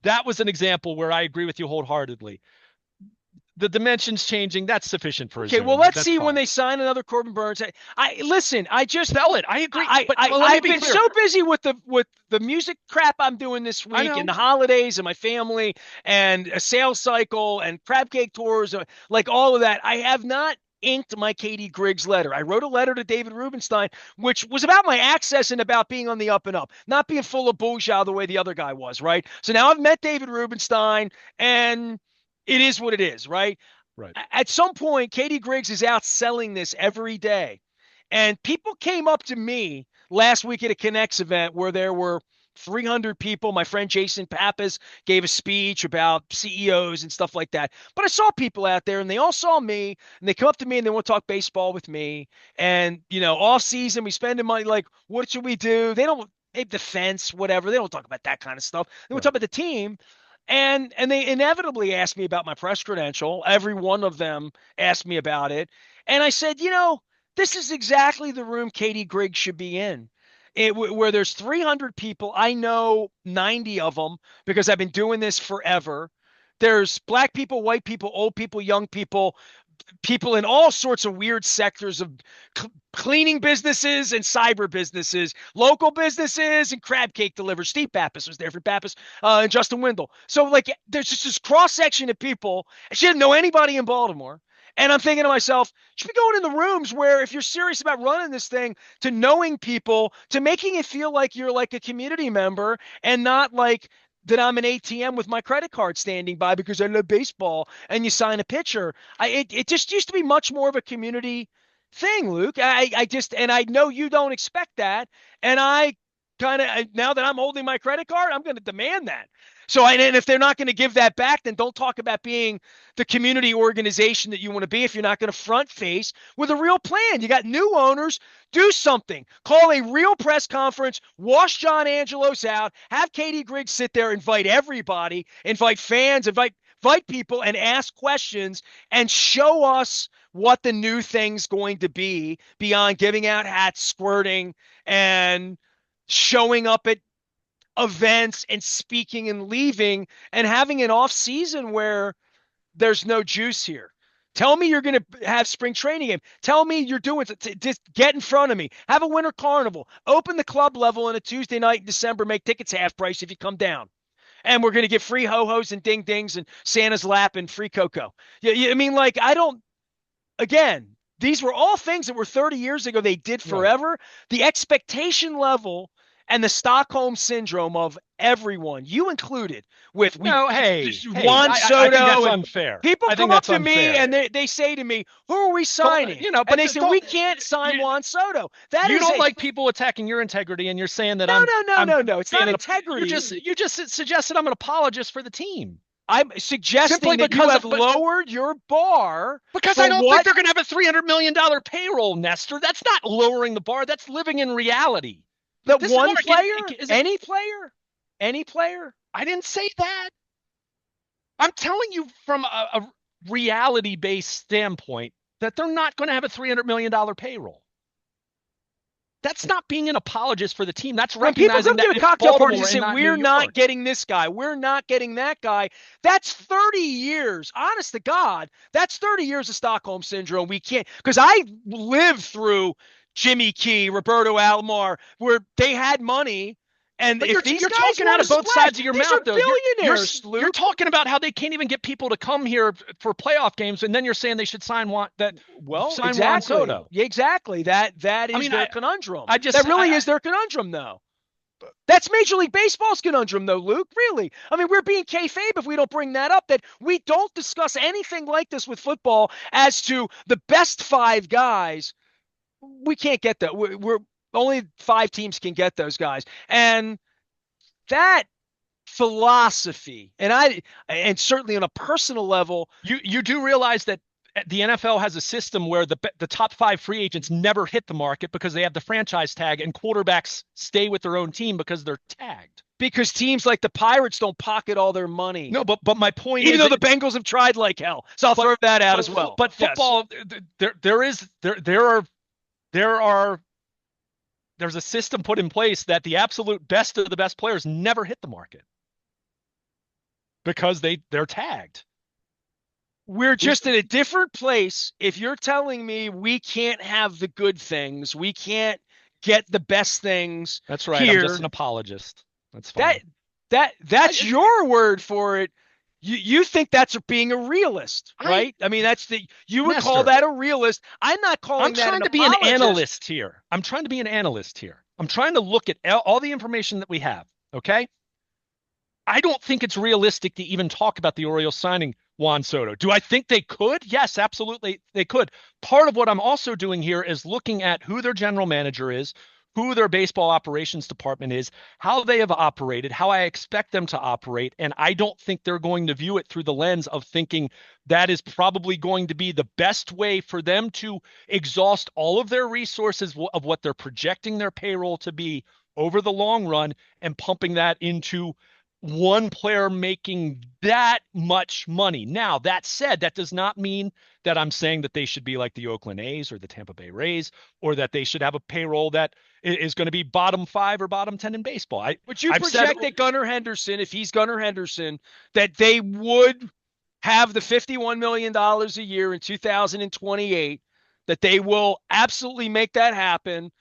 S2: That was an example where I agree with you wholeheartedly. The dimensions changing, that's sufficient for a
S1: Okay, well,
S2: Zoom.
S1: let's
S2: That's
S1: see when
S2: fine.
S1: they sign another Corbin Burns. I listen. I just
S2: Sell it. I agree. But well, let me
S1: I've
S2: be
S1: been
S2: clear.
S1: so busy with the music crap I'm doing this
S2: I
S1: week and
S2: know.
S1: the holidays and my family and a sales cycle and crab cake tours, like all of that. I have not inked my Katie Griggs letter. I wrote a letter to David Rubenstein, which was about my access and about being on the up and up, not being full of bullshit the way the other guy was, right? So now I've met David Rubenstein and it is what it is, right?
S2: Right.
S1: At some point, Katie Griggs is out selling this every day. And people came up to me last week at a Connects event where there were 300 people. My friend Jason Pappas gave a speech about CEOs and stuff like that. But I saw people out there and they all saw me and they come up to me and they want to talk baseball with me. And, off season, we spending money like, what should we do? They don't, hey, defense, whatever. They don't talk about that kind of stuff. They want to talk
S2: Right.
S1: about the team. And they inevitably asked me about my press credential. Every one of them asked me about it. And I said, this is exactly the room Katie Griggs should be in. Where there's 300 people. I know 90 of them because I've been doing this forever. There's black people, white people, old people, young people, people in all sorts of weird sectors of cleaning businesses and cyber businesses, local businesses and crab cake delivery. Steve Pappas was there for Pappas and Justin Windle. So like there's just this cross section of people. She didn't know anybody in Baltimore. And I'm thinking to myself, you should be going in the rooms where if you're serious about running this thing to knowing people, to making it feel like you're like a community member and not like that I'm an ATM with my credit card standing by because I love baseball and you sign a pitcher. It just used to be much more of a community thing, Luke. I just and I know you don't expect that, and I kind of now that I'm holding my credit card, I'm going to demand that. So, and if they're not going to give that back, then don't talk about being the community organization that you want to be if you're not going to front face with a real plan. You got new owners. Do something. Call a real press conference. Wash John Angelos out. Have Katie Griggs sit there. Invite everybody. Invite fans. Invite people and ask questions and show us what the new thing's going to be beyond giving out hats, squirting, and showing up at events and speaking and leaving and having an off season where there's no juice here. Tell me you're going to have spring training game. Tell me you're doing it. Just get in front of me. Have a winter carnival. Open the club level on a Tuesday night in December. Make tickets half price if you come down. and we're going to get free ho-hos and ding-dings and Santa's lap and free cocoa. I mean, like, I don't, again, these were all things that were 30 years ago. They did
S2: Right.
S1: forever. The expectation level and the Stockholm syndrome of everyone, you included, with we
S2: No, hey, hey,
S1: Juan
S2: I think that's
S1: Soto, and
S2: unfair.
S1: people
S2: I think
S1: come up
S2: that's
S1: to me
S2: unfair.
S1: and they say to me, "Who are we
S2: But
S1: signing?"
S2: you know,
S1: And
S2: but
S1: they say,
S2: don't
S1: "We can't sign
S2: you
S1: Juan Soto." That
S2: you
S1: is
S2: don't
S1: a
S2: like people attacking your integrity, and you're saying that
S1: no, no, no,
S2: I'm
S1: no, no. It's
S2: being
S1: not
S2: an you
S1: integrity.
S2: just suggested I'm an apologist for the team
S1: I'm suggesting
S2: simply
S1: that you
S2: because
S1: have
S2: of
S1: lowered your bar
S2: because I
S1: for
S2: don't think
S1: what
S2: they're going to have a $300 million payroll, Nestor. That's not lowering the bar. That's living in reality.
S1: that
S2: This
S1: one
S2: market
S1: player,
S2: is it.
S1: any player, any player.
S2: I didn't say that. I'm telling you from a reality-based standpoint that they're not going to have a $300 million payroll. That's not being an apologist for the team. That's
S1: When people
S2: recognizing
S1: come to
S2: that
S1: a
S2: it's
S1: cocktail party and
S2: Baltimore
S1: say,
S2: and not New
S1: we're not
S2: York.
S1: getting this guy, we're not getting that guy, that's 30 years. Honest to God, that's 30 years of Stockholm Syndrome. We can't, because I lived through Jimmy Key, Roberto Alomar, where they had money. And
S2: But
S1: if these
S2: you're
S1: guys
S2: talking out
S1: want to
S2: of both
S1: splash,
S2: sides of your
S1: these
S2: mouth,
S1: are
S2: though.
S1: billionaires,
S2: You're
S1: Sloop.
S2: talking about how they can't even get people to come here for playoff games, and then you're saying they should
S1: Well,
S2: sign Juan
S1: exactly.
S2: Soto.
S1: Exactly. That
S2: I
S1: is
S2: mean,
S1: their conundrum.
S2: I just
S1: That really is their conundrum, though. That's Major League Baseball's conundrum, though, Luke. Really. I mean, we're being kayfabe if we don't bring that up, that we don't discuss anything like this with football as to the best five guys. We can't get that. We're only five teams can get those guys. And that philosophy, and certainly on a personal level,
S2: you do realize that the NFL has a system where the top five free agents never hit the market because they have the franchise tag, and quarterbacks stay with their own team because they're tagged.
S1: because teams like the Pirates don't pocket all their money.
S2: No, but my point
S1: Even
S2: is
S1: though
S2: that
S1: the Bengals have tried like hell. So I'll throw that out as well.
S2: but
S1: Yes.
S2: football there are there's a system put in place that the absolute best of the best players never hit the market because they're tagged.
S1: We're just in a different place. If you're telling me we can't have the good things, we can't get the best things
S2: That's right. I'm just
S1: here.
S2: an apologist. That's
S1: That
S2: fine.
S1: that's your word for it. You think that's being a realist,
S2: I
S1: right? I mean, you would call
S2: Nestor,
S1: that a realist. I'm not
S2: I'm
S1: calling that
S2: trying
S1: an
S2: to be an
S1: apologist.
S2: analyst here. I'm trying to be an analyst here. I'm trying to look at all the information that we have. Okay. I don't think it's realistic to even talk about the Orioles signing Juan Soto. Do I think they could? Yes, absolutely, they could. Part of what I'm also doing here is looking at who their general manager is, who their baseball operations department is, how they have operated, how I expect them to operate. And I don't think they're going to view it through the lens of thinking that is probably going to be the best way for them to exhaust all of their resources of what they're projecting their payroll to be over the long run and pumping that into one player making that much money. Now, that said, that does not mean that I'm saying that they should be like the Oakland A's or the Tampa Bay Rays, or that they should have a payroll that is going to be bottom five or bottom 10 in baseball.
S1: Would you
S2: I've said,
S1: project that Gunnar Henderson, if he's Gunnar Henderson, that they would have the $51 million a year in 2028, that they will absolutely make that happen?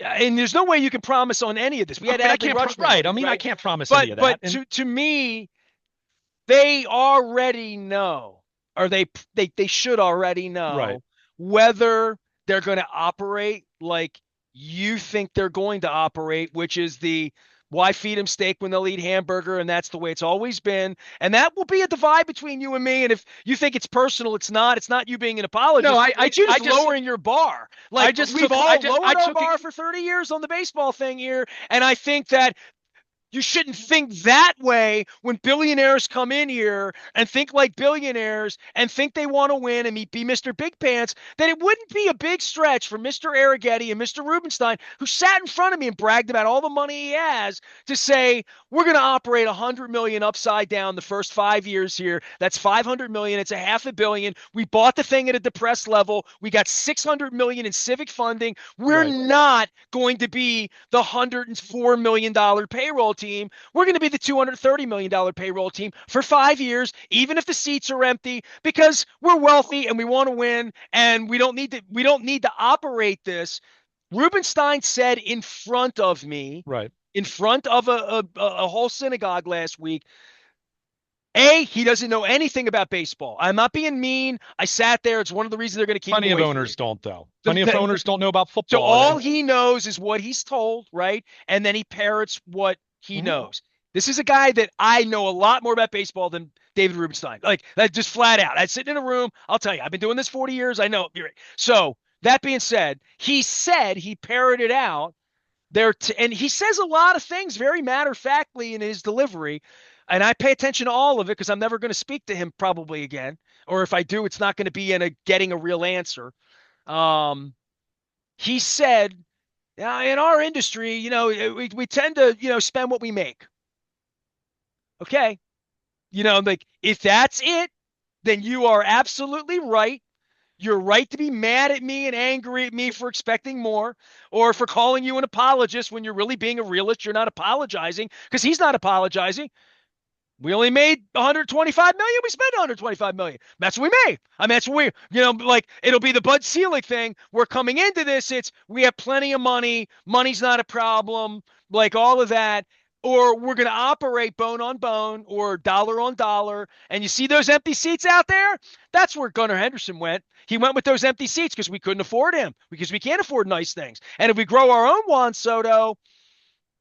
S1: And there's no way you can promise on any of this. We
S2: I
S1: had
S2: mean, I
S1: Adley
S2: can't,
S1: Rutschman,
S2: right. I mean, I
S1: right?
S2: can't promise any
S1: But
S2: of that.
S1: but to me, they already know, or they should already
S2: Right.
S1: know whether they're going to operate like you think they're going to operate, which is the why feed them steak when they'll eat hamburger, and that's the way it's always been. And that will be a divide between you and me. And if you think it's personal, it's not. It's not you being an
S2: No,
S1: apologist. It's you
S2: I
S1: just
S2: just,
S1: lowering your bar.
S2: I
S1: Like
S2: just
S1: we've
S2: took,
S1: all
S2: I
S1: lowered our
S2: took it.
S1: bar for 30 years on the baseball thing here, and I think that you shouldn't think that way when billionaires come in here and think like billionaires and think they want to win and be Mr. Big Pants. That it wouldn't be a big stretch for Mr. Arrighetti and Mr. Rubenstein, who sat in front of me and bragged about all the money he has, to say, we're going to operate 100 million upside down the first 5 years here. That's 500 million. It's a half a billion. We bought the thing at a depressed level. We got 600 million in civic funding. We're
S2: Right.
S1: not going to be the $104 million payroll team. We're going to be the $230 million payroll team for 5 years, even if the seats are empty, because we're wealthy and we want to win, and we don't need to operate this. Rubenstein said in front of me,
S2: Right.
S1: in front of a whole synagogue last week. A, he doesn't know anything about baseball. I'm not being mean. I sat there. It's one of the reasons they're going to keep him
S2: Plenty of
S1: away from me.
S2: owners don't, though.
S1: The,
S2: Plenty of
S1: the,
S2: owners don't know about
S1: so
S2: football.
S1: all he knows is what he's told, right? And then he parrots what he
S2: Mhm.
S1: knows. This is a guy that I know a lot more about baseball than David Rubenstein. Like that, just flat out. I'd sit in a room. I'll tell you, I've been doing this 40 years. I know. So that being said, he said he parroted out there, and he says a lot of things very matter of factly in his delivery. And I pay attention to all of it because I'm never going to speak to him probably again. Or if I do, it's not going to be in a getting a real answer. Um, he said, in our industry, we tend to, spend what we make. Okay. Like if that's it, then you are absolutely right. You're right to be mad at me and angry at me for expecting more or for calling you an apologist when you're really being a realist. You're not apologizing because he's not apologizing. We only made 125 million. We spent 125 million. That's what we made. I mean, that's what like it'll be the Bud Selig thing. We're coming into this. We have plenty of money. Money's not a problem. Like all of that. Or we're going to operate bone on bone or dollar on dollar. And you see those empty seats out there? That's where Gunnar Henderson went. He went with those empty seats because we couldn't afford him because we can't afford nice things. And if we grow our own Juan Soto,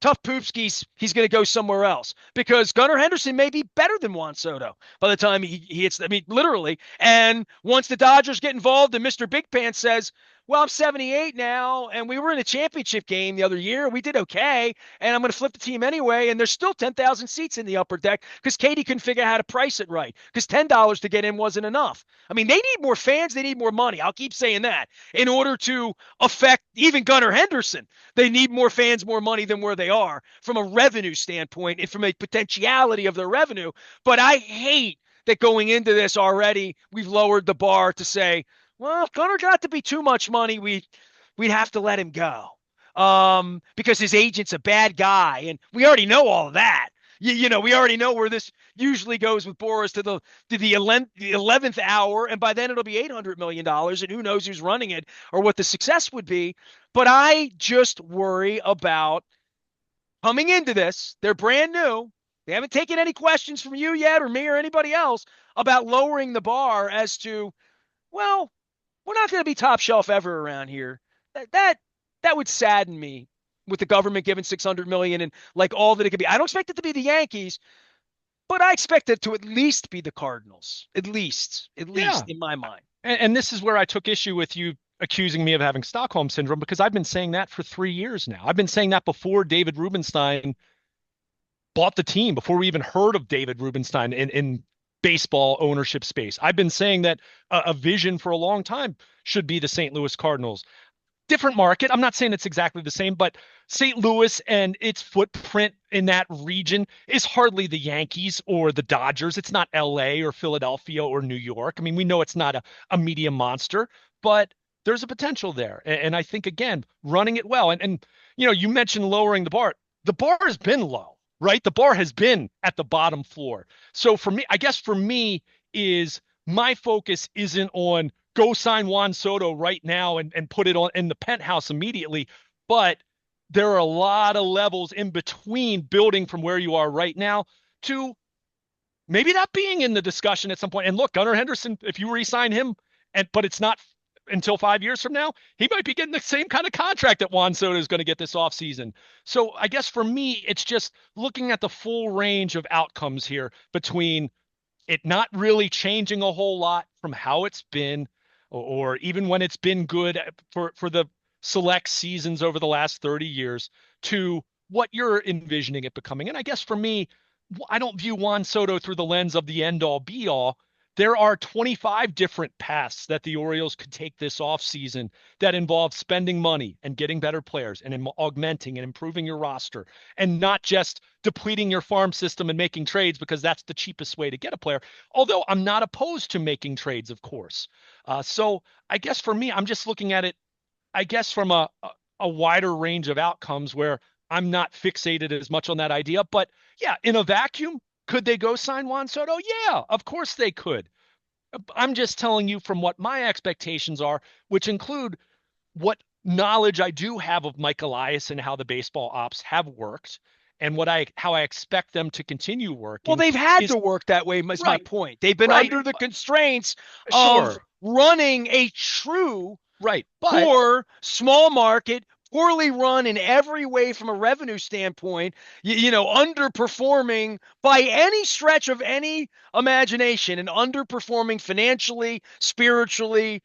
S1: tough poopskis, he's going to go somewhere else because Gunnar Henderson may be better than Juan Soto by the time he hits. I mean, literally. And once the Dodgers get involved and Mr. Big Pants says, well, I'm 78 now, and we were in a championship game the other year. We did okay, and I'm going to flip the team anyway. And there's still 10,000 seats in the upper deck because Katie couldn't figure out how to price it right because $10 to get in wasn't enough. I mean, they need more fans. They need more money. I'll keep saying that in order to affect even Gunnar Henderson. They need more fans, more money than where they are from a revenue standpoint and from a potentiality of their revenue. But I hate that going into this already, we've lowered the bar to say, well, if Gunnar got to be too much money, we'd have to let him go. Because his agent's a bad guy, and we already know all of that. We already know where this usually goes with Boris to the 11th hour, and by then it'll be $800 million, and who knows who's running it or what the success would be. But I just worry about coming into this. They're brand new. They haven't taken any questions from you yet, or me, or anybody else about lowering the bar as to, well, we're not going to be top shelf ever around here. That would sadden me with the government giving 600 million and like all that it could be. I don't expect it to be the Yankees, but I expect it to at least be the Cardinals. At least
S2: Yeah.
S1: in my mind.
S2: And this is where I took issue with you accusing me of having Stockholm syndrome because I've been saying that for 3 years now. I've been saying that before David Rubenstein bought the team, before we even heard of David Rubenstein in baseball ownership space. I've been saying that a vision for a long time should be the St. Louis Cardinals. Different market. I'm not saying it's exactly the same, but St. Louis and its footprint in that region is hardly the Yankees or the Dodgers. It's not LA or Philadelphia or New York. I mean, we know it's not a media monster, but there's a potential there. And I think, again, running it well. And you mentioned lowering the bar. The bar has been low, right? The bar has been at the bottom floor. So for me, I guess for me is my focus isn't on go sign Juan Soto right now and put it on in the penthouse immediately. But there are a lot of levels in between building from where you are right now to maybe not being in the discussion at some point. And look, Gunnar Henderson, if you re-sign him, but it's not until 5 years from now, he might be getting the same kind of contract that Juan Soto is going to get this offseason. So I guess for me, it's just looking at the full range of outcomes here between it not really changing a whole lot from how it's been, or even when it's been good for the select seasons over the last 30 years, to what you're envisioning it becoming. And I guess for me, I don't view Juan Soto through the lens of the end all be all. There are 25 different paths that the Orioles could take this offseason that involve spending money and getting better players and augmenting and improving your roster and not just depleting your farm system and making trades because that's the cheapest way to get a player. Although I'm not opposed to making trades, of course. So I guess for me, I'm just looking at it, I guess, from a wider range of outcomes where I'm not fixated as much on that idea. But yeah, in a vacuum, could they go sign Juan Soto? Yeah, of course they could. I'm just telling you from what my expectations are, which include what knowledge I do have of Mike Elias and how the baseball ops have worked and what I how I expect them to continue
S1: Well,
S2: working
S1: they've had
S2: is
S1: to work that way, is my
S2: right,
S1: point. They've been
S2: right,
S1: under the constraints of
S2: sure,
S1: running a true
S2: right. But
S1: poor, small market, poorly run in every way from a revenue standpoint, underperforming by any stretch of any imagination and underperforming financially, spiritually,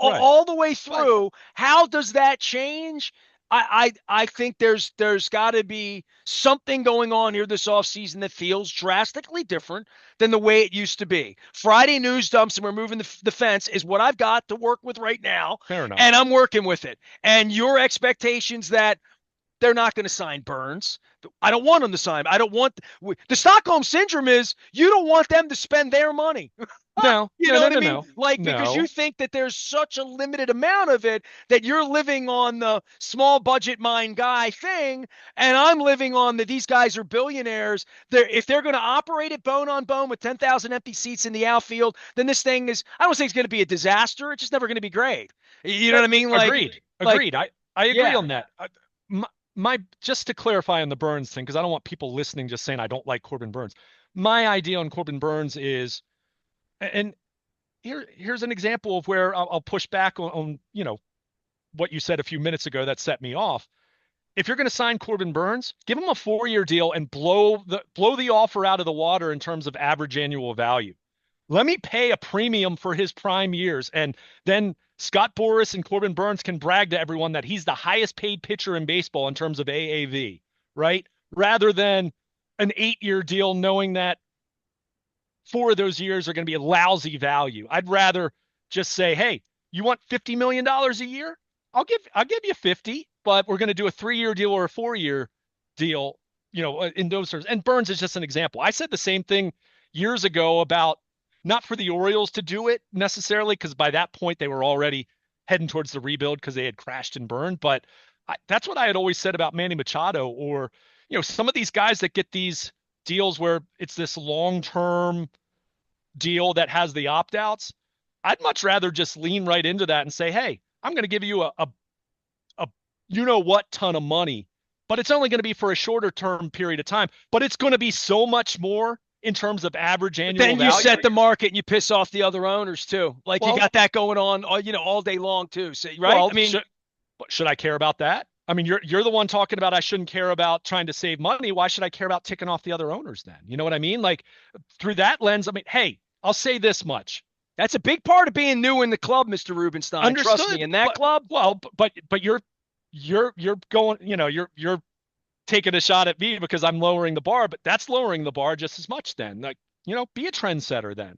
S2: right,
S1: all the way
S2: but
S1: through. How does that change? I think there's got to be something going on here this offseason that feels drastically different than the way it used to be. Friday news dumps and removing the fence is what I've got to work with right now,
S2: fair enough.
S1: and I'm working with it. And your expectations that they're not going to sign Burns. I don't want them to sign. I don't want the Stockholm syndrome is you don't want them to spend their money.
S2: No,
S1: You
S2: no,
S1: know
S2: no,
S1: what I
S2: no,
S1: mean?
S2: no,
S1: Like, because you
S2: no.
S1: think that there's such a limited amount of it that you're living on the small budget mind guy thing, and I'm living on that these guys are billionaires. If they're going to operate it bone on bone with 10,000 empty seats in the outfield, then this thing is, I don't think it's going to be a disaster. It's just never going to be great. You know what I mean?
S2: Agreed,
S1: Like,
S2: agreed. I agree
S1: yeah.
S2: on that. My, my just to clarify on the Burns thing, because I don't want people listening just saying I don't like Corbin Burns. My idea on Corbin Burns is, and here's an example of where I'll push back on what you said a few minutes ago that set me off. If you're going to sign Corbin Burns, give him a 4-year deal and blow the offer out of the water in terms of average annual value. Let me pay a premium for his prime years, and then Scott Boras and Corbin Burns can brag to everyone that he's the highest paid pitcher in baseball in terms of AAV, right? Rather than an 8-year deal, knowing that 4 of those years are going to be a lousy value. I'd rather just say, hey, you want $50 million a year? I'll give you 50, but we're going to do a 3-year deal or a 4-year deal, in those terms. And Burns is just an example. I said the same thing years ago about not for the Orioles to do it necessarily, because by that point they were already heading towards the rebuild because they had crashed and burned. But that's what I had always said about Manny Machado, or some of these guys that get these deals where it's this long-term deal that has the opt-outs. I'd much rather just lean right into that and say, hey, I'm going to give you a what ton of money, but it's only going to be for a shorter term period of time. But it's going to be so much more in terms of average
S1: But
S2: annual
S1: then you
S2: value.
S1: set the market and you piss off the other owners too. Like you
S2: Well,
S1: got that going on, all day long too. So, right?
S2: well,
S1: I mean,
S2: should I care about that? I mean, you're the one talking about I shouldn't care about trying to save money. Why should I care about ticking off the other owners then? You know what I mean? Like through that lens, I mean, hey, I'll say this much.
S1: that's a big part of being new in the club, Mr. Rubenstein. Trust me,
S2: Understood.
S1: in that club,
S2: But you're going, you're taking a shot at me because I'm lowering the bar, but that's lowering the bar just as much then. Like, be a trendsetter then.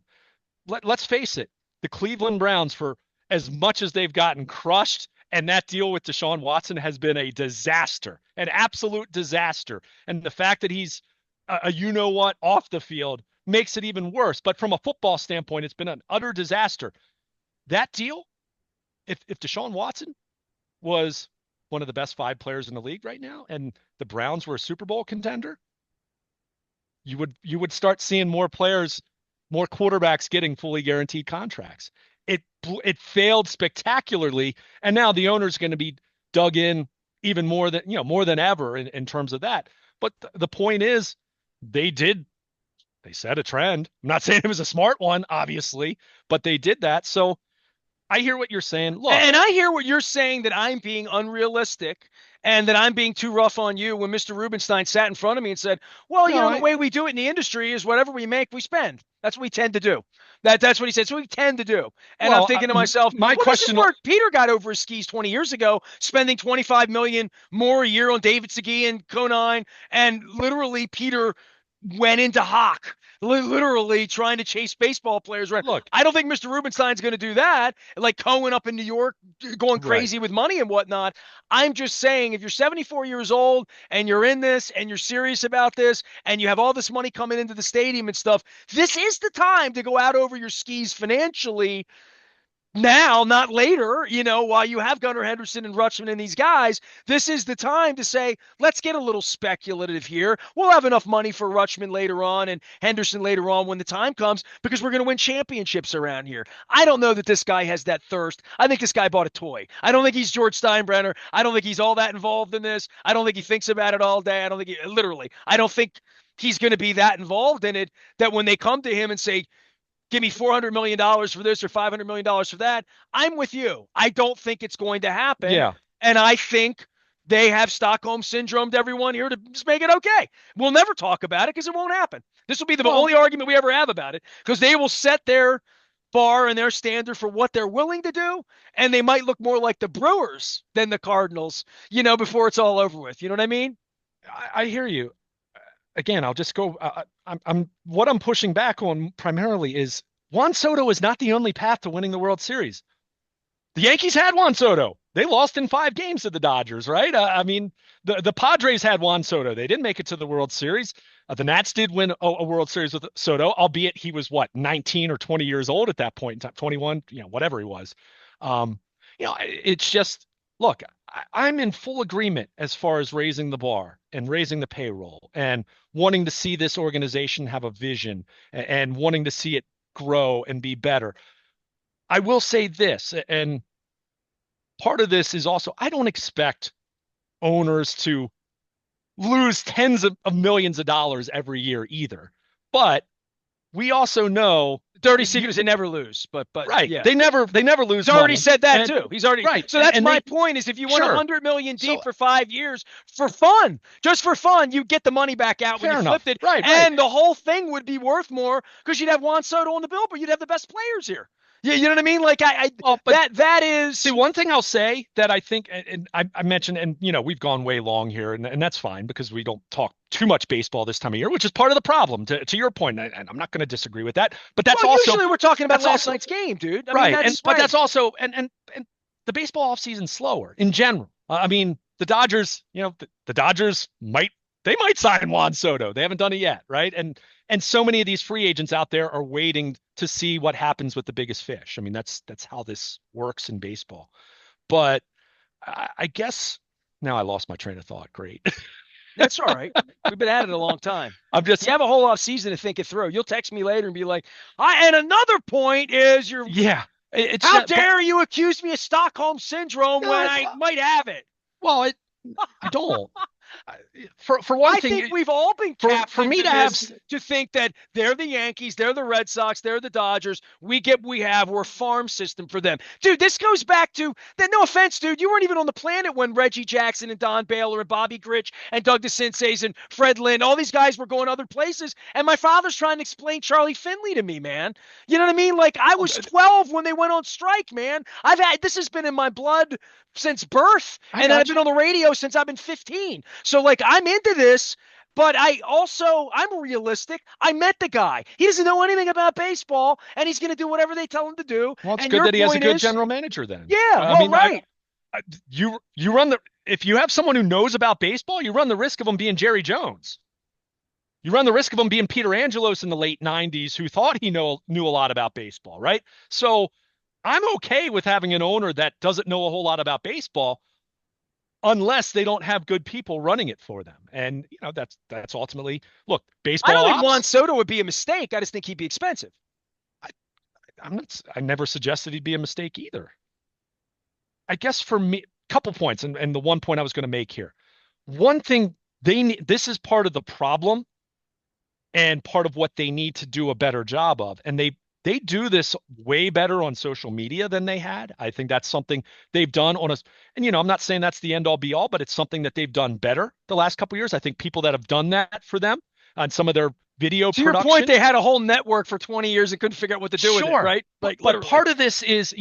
S2: Let's face it, the Cleveland Browns, for as much as they've gotten crushed, and that deal with Deshaun Watson has been a disaster, an absolute disaster. And the fact that he's what off the field makes it even worse. But from a football standpoint, it's been an utter disaster. That deal, if Deshaun Watson was one of the best 5 players in the league right now, and the Browns were a Super Bowl contender, you would start seeing more players, more quarterbacks getting fully guaranteed contracts. It failed spectacularly, and now the owner's going to be dug in even more than ever in terms of that. But the point is, they set a trend. I'm not saying it was a smart one, obviously, but they did that. So I hear what you're saying. Look,
S1: and I hear what you're saying, that I'm being unrealistic and that I'm being too rough on you, when Mr. Rubenstein sat in front of me and said, well,
S2: no,
S1: the way we do it in the industry is whatever we make, we spend. That's what we tend to do. That's what he said. So we tend to do. And I'm
S2: well,
S1: thinking to myself,
S2: my
S1: well, this is
S2: question,
S1: where Peter got over his skis 20 years ago, spending 25 million more a year on David Segui and Conine. And literally Peter went into Hawk, literally trying to chase baseball players around.
S2: look,
S1: I don't think Mr. Rubenstein's going to do that. Like Cohen up in New York, going
S2: right.
S1: crazy with money and whatnot. I'm just saying, if you're 74 years old and you're in this and you're serious about this and you have all this money coming into the stadium and stuff, this is the time to go out over your skis financially, now, not later, while you have Gunnar Henderson and Rutschman and these guys, this is the time to say, let's get a little speculative here. We'll have enough money for Rutschman later on and Henderson later on when the time comes because we're going to win championships around here. I don't know that this guy has that thirst. I think this guy bought a toy. I don't think he's George Steinbrenner. I don't think he's all that involved in this. I don't think he thinks about it all day. I don't think he's going to be that involved in it that when they come to him and say, give me $400 million for this or $500 million for that. I'm with you. I don't think it's going to happen.
S2: Yeah.
S1: And I think they have Stockholm syndromed everyone here to just make it okay. We'll never talk about it because it won't happen. This will be the only argument we ever have about it because they will set their bar and their standard for what they're willing to do. And they might look more like the Brewers than the Cardinals, before it's all over with. You know what I mean?
S2: I hear you. Again, I'll just go. I'm what I'm pushing back on primarily is Juan Soto is not the only path to winning the World Series. The Yankees had Juan Soto. They lost in 5 games to the Dodgers, right? I mean, the Padres had Juan Soto. They didn't make it to the World Series. The Nats did win a World Series with Soto, albeit he was 19 or 20 years old at that point in time, 21, whatever he was. It's just look. I'm in full agreement as far as raising the bar and raising the payroll and wanting to see this organization have a vision and wanting to see it grow and be better. I will say this, and part of this is also I don't expect owners to lose tens of millions of dollars every year either. But we also know
S1: dirty secrets they never lose, but
S2: right,
S1: yeah,
S2: they never lose.
S1: He's already
S2: money.
S1: said that too. He's already
S2: right.
S1: So that's my point: is if you want
S2: sure.
S1: 100 million deep for 5 years for fun, just for fun, you get the money back out when you flipped it,
S2: right?
S1: And the whole thing would be worth more because you'd have Juan Soto on the bill, but you'd have the best players here. Yeah, you know what I mean? Like that is
S2: see one thing I'll say that I think, and I mentioned, and we've gone way long here, and that's fine because we don't talk too much baseball this time of year, which is part of the problem. To your point, and I'm not going to disagree with that, but that's also
S1: usually we're talking about last night's game, dude.
S2: Right, but that's also and the baseball offseason's slower in general. I mean, the Dodgers, the Dodgers might sign Juan Soto. They haven't done it yet, right? And so many of these free agents out there are waiting to see what happens with the biggest fish. I mean, that's how this works in baseball. But I guess now I lost my train of thought. Great.
S1: That's all right. We've been at it a long time. You have a whole off season to think it through. You'll text me later and be like, and another point is how dare you accuse me of Stockholm syndrome when I might have it?
S2: Well, I don't. For one thing,
S1: I think we've all been
S2: for me
S1: to think that they're the Yankees, they're the Red Sox, they're the Dodgers. We get what we have. We're a farm system for them, dude. This goes back to that. No offense, dude. You weren't even on the planet when Reggie Jackson and Don Baylor and Bobby Grich and Doug DeCinces and Fred Lynn, all these guys were going other places. And my father's trying to explain Charlie Finley to me, man. You know what I mean? Like I was 12 when they went on strike, man. This has been in my blood since birth, and I've been on the radio since I've been 15. So like I'm into this, but I'm realistic. I met the guy. He doesn't know anything about baseball, and he's going to do whatever they tell him to do.
S2: Well, it's good that he has a good general manager then.
S1: Yeah, right.
S2: You run if you have someone who knows about baseball, you run the risk of him being Jerry Jones. You run the risk of him being Peter Angelos in the late 90s who thought he knew a lot about baseball, right? So I'm okay with having an owner that doesn't know a whole lot about baseball unless they don't have good people running it for them. And, that's ultimately, look, baseball.
S1: I don't think Juan Soto would be a mistake. I just think he'd be expensive.
S2: I never suggested he'd be a mistake either. I guess for me, a couple points, and the one point I was going to make here. One thing this is part of the problem and part of what they need to do a better job of. And they do this way better on social media than they had. I think that's something they've done and I'm not saying that's the end all be all, but it's something that they've done better the last couple of years. I think people that have done that for them on some of their video production.
S1: To your point, they had a whole network for 20 years and couldn't figure out what to do with it, right?
S2: But part of this is,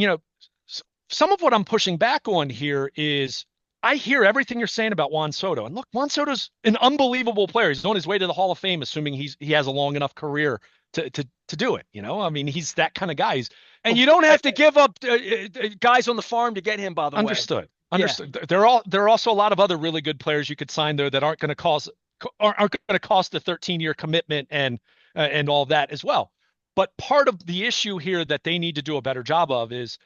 S2: some of what I'm pushing back on here is I hear everything you're saying about Juan Soto. And look, Juan Soto's an unbelievable player. He's on his way to the Hall of Fame, assuming he has a long enough career to do it. I mean, he's that kind of guy.
S1: And you don't have to give up guys on the farm to get him, by the way.
S2: Understood. There are also a lot of other really good players you could sign there that aren't going to cost a 13-year commitment and all that as well. But part of the issue here that they need to do a better job of is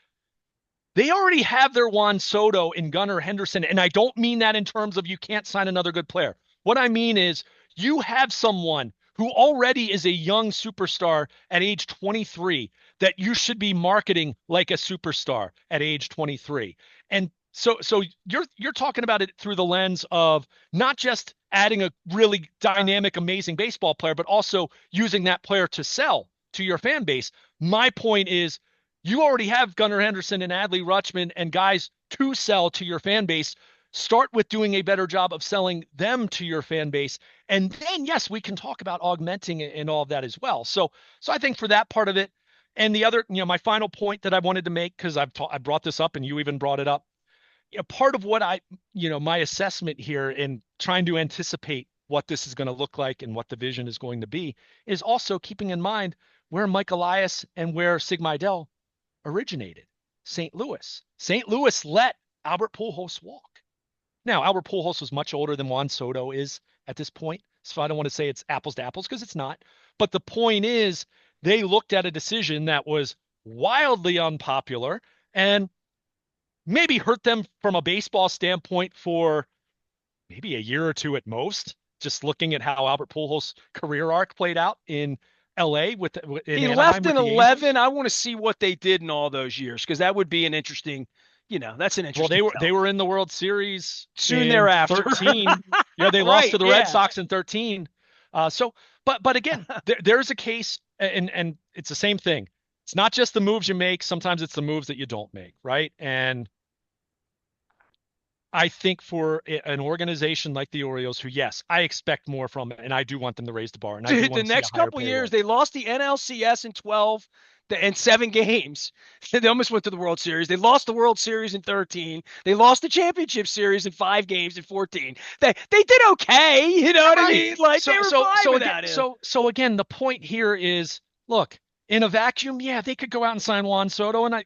S2: They already have their Juan Soto and Gunnar Henderson. And I don't mean that in terms of you can't sign another good player. What I mean is you have someone who already is a young superstar at age 23 that you should be marketing like a superstar at age 23. And so you're talking about it through the lens of not just adding a really dynamic, amazing baseball player, but also using that player to sell to your fan base. My point is you already have Gunnar Henderson and Adley Rutschman and guys to sell to your fan base. Start with doing a better job of selling them to your fan base. And then, yes, we can talk about augmenting and all of that as well. So I think for that part of it, and the other, my final point that I wanted to make, because I brought this up and you even brought it up, part of what my assessment here in trying to anticipate what this is going to look like and what the vision is going to be is also keeping in mind where Mike Elias and where Sig Mejdal originated. St. Louis. St. Louis let Albert Pujols walk. Now, Albert Pujols was much older than Juan Soto is at this point, so I don't want to say it's apples to apples because it's not. But the point is, they looked at a decision that was wildly unpopular and maybe hurt them from a baseball standpoint for maybe a year or two at most. Just looking at how Albert Pujols' career arc played out in LA
S1: he
S2: Anaheim
S1: left
S2: with
S1: in
S2: the
S1: 11.
S2: Angels.
S1: I want to see what they did in all those years because that would be an interesting, that's an
S2: Well,
S1: interesting.
S2: they were in the World Series
S1: soon
S2: in
S1: thereafter.
S2: 13. Yeah, they lost
S1: Right.
S2: to the Red
S1: Yeah.
S2: Sox in 13. But again, there's a case, and it's the same thing. It's not just the moves you make. Sometimes it's the moves that you don't make, right? And I think for an organization like the Orioles, who, yes, I expect more from it, and I do want them to raise the bar, and I do
S1: Dude, the
S2: want to see
S1: next
S2: a higher
S1: couple
S2: payroll.
S1: years, they lost the NLCS in 12 and 7 games. They almost went to the World Series. They lost the World Series in 13. They lost the Championship Series in 5 games in 14. They did okay. You know what I mean? Like they were fine without him.
S2: So again, the point here is, look, in a vacuum, yeah, they could go out and sign Juan Soto. And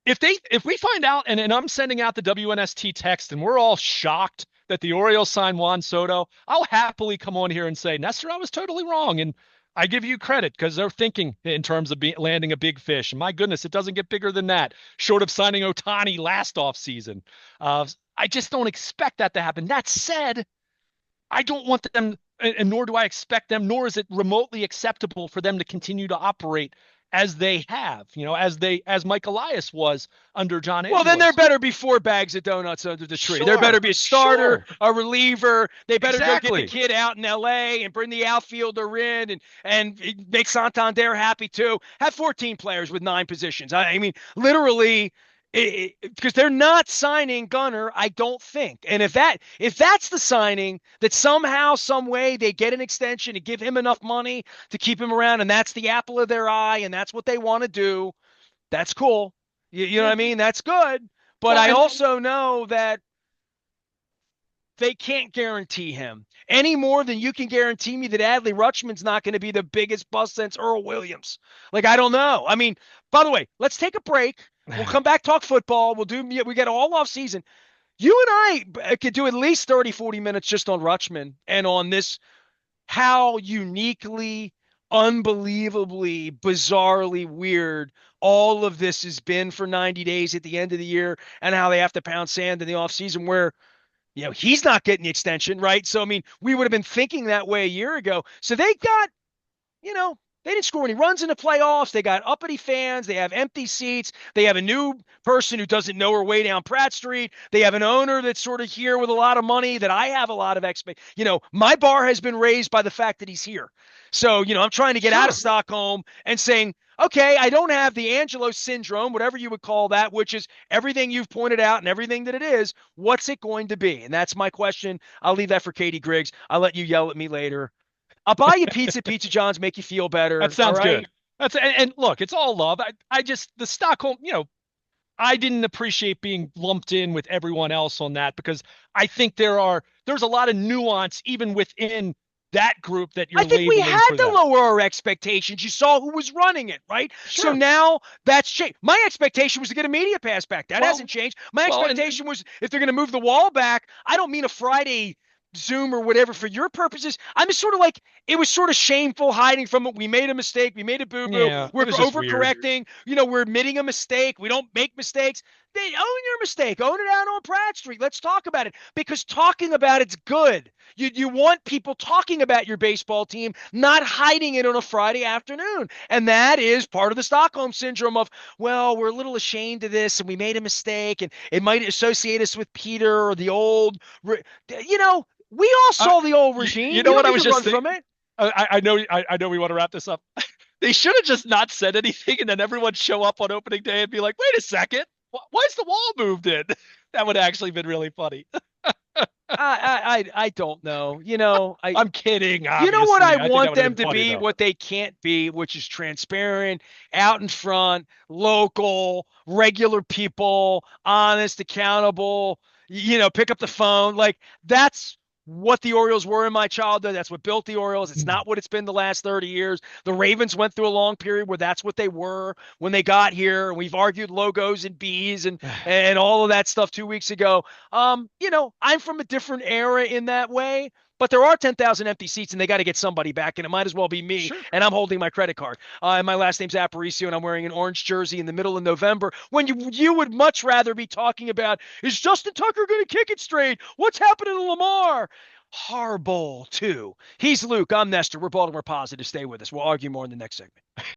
S2: if we find out, and I'm sending out the WNST text, and we're all shocked that the Orioles signed Juan Soto, I'll happily come on here and say, Nestor, I was totally wrong, and I give you credit because they're thinking in terms of landing a big fish. And my goodness, it doesn't get bigger than that, short of signing Ohtani last offseason. I just don't expect that to happen. That said, I don't want them, and nor do I expect them, nor is it remotely acceptable for them to continue to operate as they have, as Mike Elias was under John Angelos.
S1: Well, then there better be 4 bags of donuts under the tree.
S2: Sure,
S1: there better be a starter,
S2: sure.
S1: a reliever. They better
S2: Exactly.
S1: go get the kid out in L.A. and bring the outfielder in and make Santander happy too. Have 14 players with 9 positions. I mean, literally, because they're not signing Gunnar, I don't think. And if that's the signing, that somehow, some way they get an extension and give him enough money to keep him around, and that's the apple of their eye, and that's what they want to do, that's cool. You know what I mean? That's good. But I also know that they can't guarantee him any more than you can guarantee me that Adley Rutschman's not going to be the biggest bust since Earl Williams. Like, I don't know. I mean, by the way, let's take a break. We'll come back, talk football. We get all off season. You and I could do at least 30, 40 minutes just on Rutschman and on this, how uniquely, unbelievably, bizarrely weird all of this has been for 90 days at the end of the year and how they have to pound sand in the offseason where, he's not getting the extension, right? So, I mean, we would have been thinking that way a year ago. So they got, they didn't score any runs in the playoffs. They got uppity fans. They have empty seats. They have a new person who doesn't know her way down Pratt Street. They have an owner that's sort of here with a lot of money that I have a lot of my bar has been raised by the fact that he's here. So, I'm trying to get out of Stockholm and saying, okay, I don't have the Angelo syndrome, whatever you would call that, which is everything you've pointed out and everything that it is. What's it going to be? And that's my question. I'll leave that for Katie Griggs. I'll let you yell at me later. I'll buy you pizza, Pizza John's, make you feel better.
S2: That sounds
S1: right?
S2: good. And look, it's all love. I just, the Stockholm, I didn't appreciate being lumped in with everyone else on that because I think there's a lot of nuance even within that group that you're
S1: I think we
S2: labeling
S1: had
S2: for
S1: to
S2: them.
S1: lower our expectations. You saw who was running it, right?
S2: Sure.
S1: So now that's changed. My expectation was to get a media pass back. That hasn't changed. My expectation was if they're going to move the wall back, I don't mean a Friday Zoom or whatever for your purposes. I'm just sort of like, it was sort of shameful hiding from it. We made a mistake. We made a boo boo.
S2: Yeah,
S1: We're
S2: it was just weird.
S1: overcorrecting. We're admitting a mistake. We don't make mistakes. They own your mistake. Own it out on Pratt Street. Let's talk about it because talking about it's good. You want people talking about your baseball team, not hiding it on a Friday afternoon. And that is part of the Stockholm syndrome of, well, we're a little ashamed of this and we made a mistake and it might associate us with Peter or the old, you know, we all
S2: I,
S1: saw the old
S2: you
S1: regime.
S2: know
S1: We don't
S2: what I
S1: need
S2: was
S1: to
S2: just
S1: run
S2: thinking?
S1: from it.
S2: I know we want to wrap this up. They should have just not said anything, and then everyone show up on opening day and be like, "Wait a second, why is the wall moved in?" That would have actually been really funny.
S1: I don't know.
S2: I'm kidding,
S1: You know what I
S2: obviously. I think that
S1: want
S2: would have
S1: them
S2: been
S1: to
S2: funny
S1: be,
S2: though.
S1: what they can't be, which is transparent, out in front, local, regular people, honest, accountable, pick up the phone. Like that's what the Orioles were in my childhood. That's what built the Orioles. It's not what it's been the last 30 years. The Ravens went through a long period where that's what they were when they got here. And we've argued logos and bees and all of that stuff 2 weeks ago. I'm from a different era in that way. But there are 10,000 empty seats, and they got to get somebody back, and it might as well be me.
S2: Sure.
S1: And I'm holding my credit card. And my last name's Aparicio, and I'm wearing an orange jersey in the middle of November. When you would much rather be talking about, is Justin Tucker going to kick it straight? What's happening to Lamar? Harbaugh too. He's Luke. I'm Nestor. We're Baltimore Positive. Stay with us. We'll argue more in the next segment.